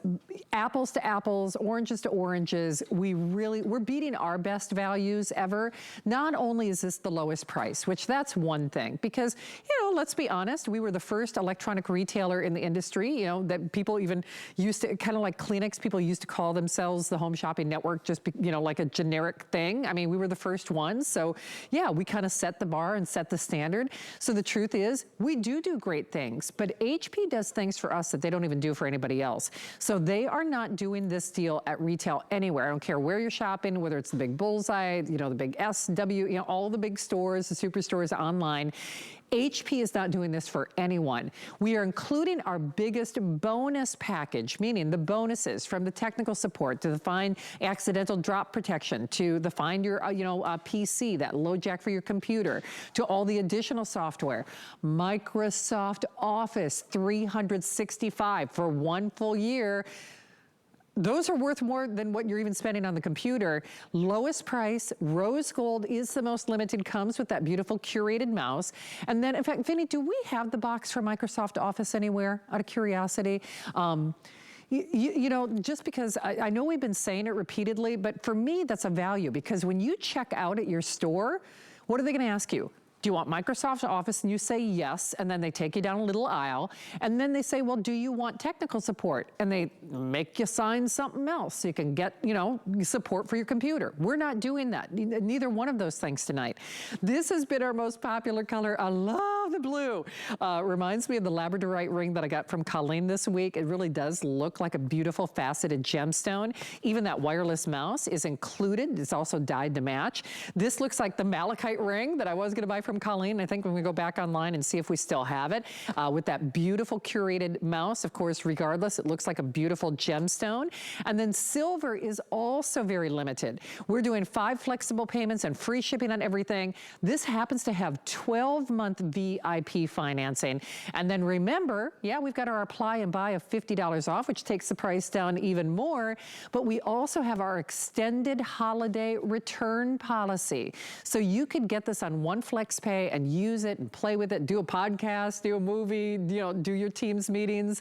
apples to apples, oranges to oranges, we're beating our best values ever. Not only is this the lowest price, which that's one thing, because, you know, let's be honest, we were the first electronic retailer in the industry, you know, that people even used to, kind of like Kleenex, people used to call themselves the Home Shopping Network, just, you know, like a generic thing. I mean, we were the first ones. So yeah, we kind of set the bar and set the standard. So the truth is, we do great things, but HP does things for us that they don't even do for anybody else. So they are not doing this deal at retail anywhere. I don't care where you're shopping, whether it's the big Bullseye, you know, the big SW, you know, all the big stores, the superstores online. HP is not doing this for anyone. We are including our biggest bonus package, meaning the bonuses from the technical support to the Find accidental drop protection, to the Find your PC, that load jack for your computer, to all the additional software. Microsoft Office 365 for 1 full year. Those are worth more than what you're even spending on the computer. Lowest price, rose gold is the most limited, comes with that beautiful curated mouse. And then, in fact, Vinny, do we have the box for Microsoft Office anywhere, out of curiosity? You know, just because I know we've been saying it repeatedly, but for me, that's a value, because when you check out at your store, what are they gonna ask you? Do you want Microsoft Office? And you say yes, and then they take you down a little aisle, and then they say, well, do you want technical support? And they make you sign something else so you can get, you know, support for your computer. We're not doing that, neither one of those things tonight. This has been our most popular color. I love the blue. Reminds me of the labradorite ring that I got from Colleen this week. It really does look like a beautiful faceted gemstone. Even that wireless mouse is included. It's also dyed to match. This looks like the malachite ring that I was gonna buy from Colleen. I think when we go back online and see if we still have it, with that beautiful curated mouse. Of course, regardless, it looks like a beautiful gemstone. And then silver is also very limited. We're doing 5 flexible payments and free shipping on everything. This happens to have 12-month VIP financing. And then remember, yeah, we've got our apply and buy of $50 off, which takes the price down even more. But we also have our extended holiday return policy. So you could get this on one flex pay and use it and play with it, do a podcast, do a movie, you know, do your team's meetings.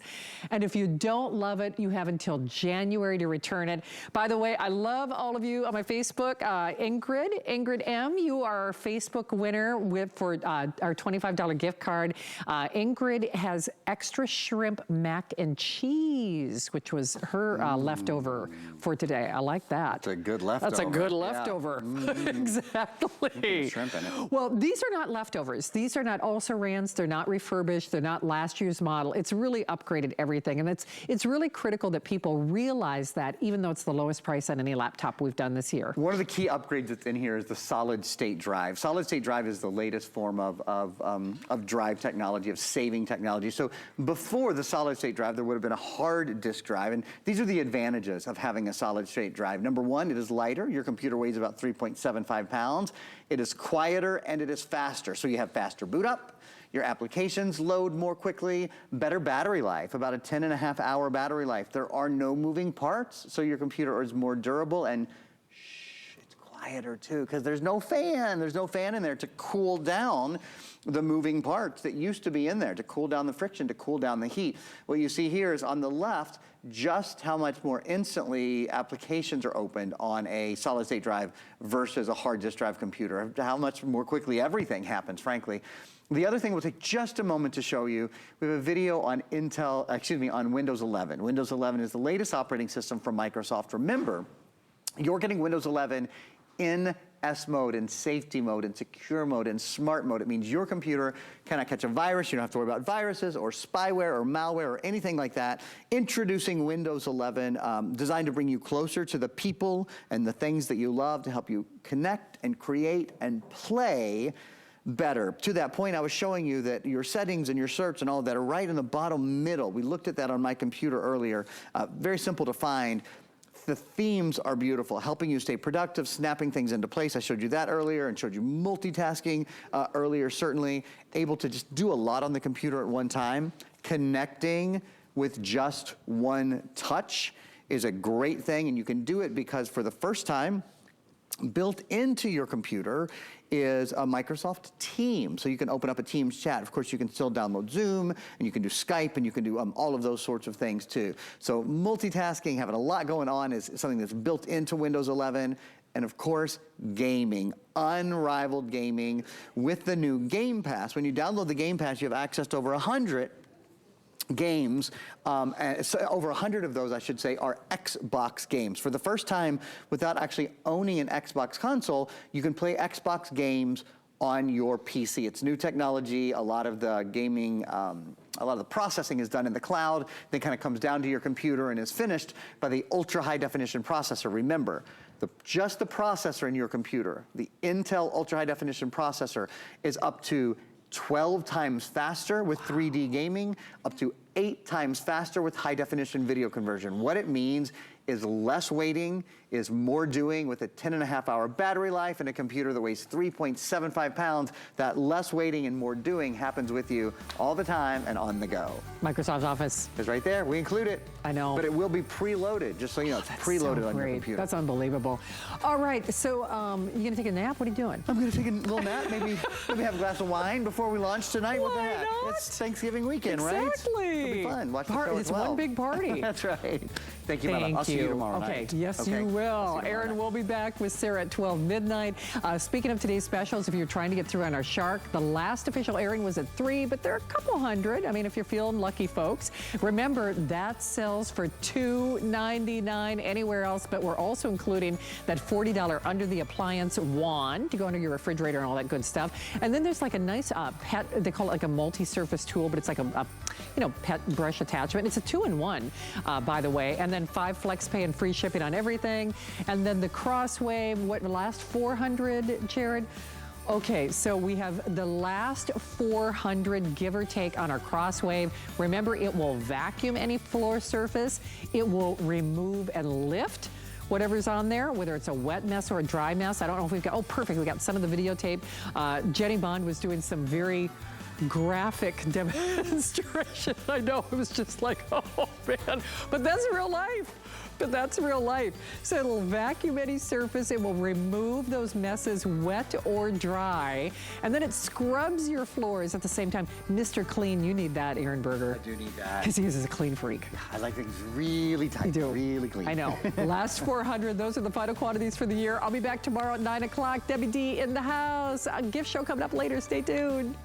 And if you don't love it, you have until January to return it. By the way, I love all of you on my Facebook. Ingrid M, you are our Facebook winner for our $25 gift card. Ingrid has extra shrimp mac and cheese, which was her leftover for today. I like that. That's a good leftover. That's a good leftover. Yeah. Exactly. Shrimp in it. Well, these are not leftovers. These are not also-rans. They're not refurbished. They're not last year's model. It's really upgraded everything. And it's really critical that people realize that, even though it's the lowest price on any laptop we've done this year. One of the key upgrades that's in here is the solid state drive. Solid state drive is the latest form of drive technology, of saving technology. So before the solid state drive, there would have been a hard disk drive. And these are the advantages of having a solid state drive. Number one, it is lighter. Your computer weighs about 3.75 pounds. It is quieter and it is faster. So you have faster boot up. Your applications load more quickly, better battery life, about a 10.5-hour battery life. There are no moving parts, so your computer is more durable, and it's quieter too, because there's no fan. There's no fan in there to cool down the moving parts that used to be in there, to cool down the friction, to cool down the heat. What you see here is on the left, just how much more instantly applications are opened on a solid state drive versus a hard disk drive computer, how much more quickly everything happens, frankly. The other thing we'll take just a moment to show you, we have a video on on Windows 11. Windows 11 is the latest operating system from Microsoft. Remember, you're getting Windows 11 in S mode, in safety mode, in secure mode, in smart mode. It means your computer cannot catch a virus. You don't have to worry about viruses or spyware or malware or anything like that. Introducing Windows 11, designed to bring you closer to the people and the things that you love, to help you connect and create and play better. To that point, I was showing you that your settings and your search and all of that are right in the bottom middle. We looked at that on my computer earlier. Very simple to find. The themes are beautiful, helping you stay productive, snapping things into place. I showed you that earlier and showed you multitasking earlier, certainly. Able to just do a lot on the computer at one time. Connecting with just one touch is a great thing, and you can do it because for the first time, built into your computer is a Microsoft Teams. So you can open up a Teams chat. Of course, you can still download Zoom, and you can do Skype, and you can do all of those sorts of things too. So multitasking, having a lot going on, is something that's built into Windows 11. And of course, gaming, unrivaled gaming with the new Game Pass. When you download the Game Pass, you have access to over 100 games, so over 100 of those, I should say, are Xbox games. For the first time, without actually owning an Xbox console, you can play Xbox games on your PC. It's new technology. A lot of the gaming, a lot of the processing is done in the cloud, then kind of comes down to your computer and is finished by the ultra high definition processor. Remember, just the processor in your computer, the Intel ultra high definition processor, is up to 12 times faster with 3D gaming, up to 8 times faster with high definition video conversion. What it means is less waiting, is more doing with a 10.5-hour battery life and a computer that weighs 3.75 pounds. That less waiting and more doing happens with you all the time and on the go. Microsoft Office is right there. We include it. I know. But it will be preloaded, just so you know. It's preloaded on your computer. That's unbelievable. All right, so you gonna take a nap? What are you doing? I'm gonna take a little nap, maybe have a glass of wine before we launch tonight. What the heck? Not? It's Thanksgiving weekend, right? Exactly. It'll be fun. Watch the show It's as well. one big party. That's right. Thank you, Mama. Thank I'll see you tomorrow night. Yes, you will. Aaron will be back with Sarah at 12 midnight. Speaking of today's specials, if you're trying to get through on our Shark, the last official airing was at 3, but there are a couple hundred. I mean, if you're feeling lucky, folks. Remember, that sells for $2.99 anywhere else, but we're also including that $40 under the appliance wand to go under your refrigerator and all that good stuff. And then there's like a nice pet, they call it like a multi-surface tool, but it's like a pet brush attachment. It's a 2-in-1, by the way. And then 5 flex pay and free shipping on everything. And then the Crosswave, what, the last 400, Jared? Okay, so we have the last 400, give or take, on our Crosswave. Remember, it will vacuum any floor surface. It will remove and lift whatever's on there, whether it's a wet mess or a dry mess. I don't know if we've got, oh, perfect, we got some of the videotape. Jenny Bond was doing some very graphic demonstration. I know, it was just like, oh man, but that's real life. But that's real life. So it'll vacuum any surface. It will remove those messes, wet or dry. And then it scrubs your floors at the same time. Mr. Clean, you need that, Aaron Berger. I do need that. Because he is a clean freak. I like things really tight, You do. really clean. I know. Last 400, those are the final quantities for the year. I'll be back tomorrow at 9 o'clock. Debbie D in the house. A gift show coming up later. Stay tuned.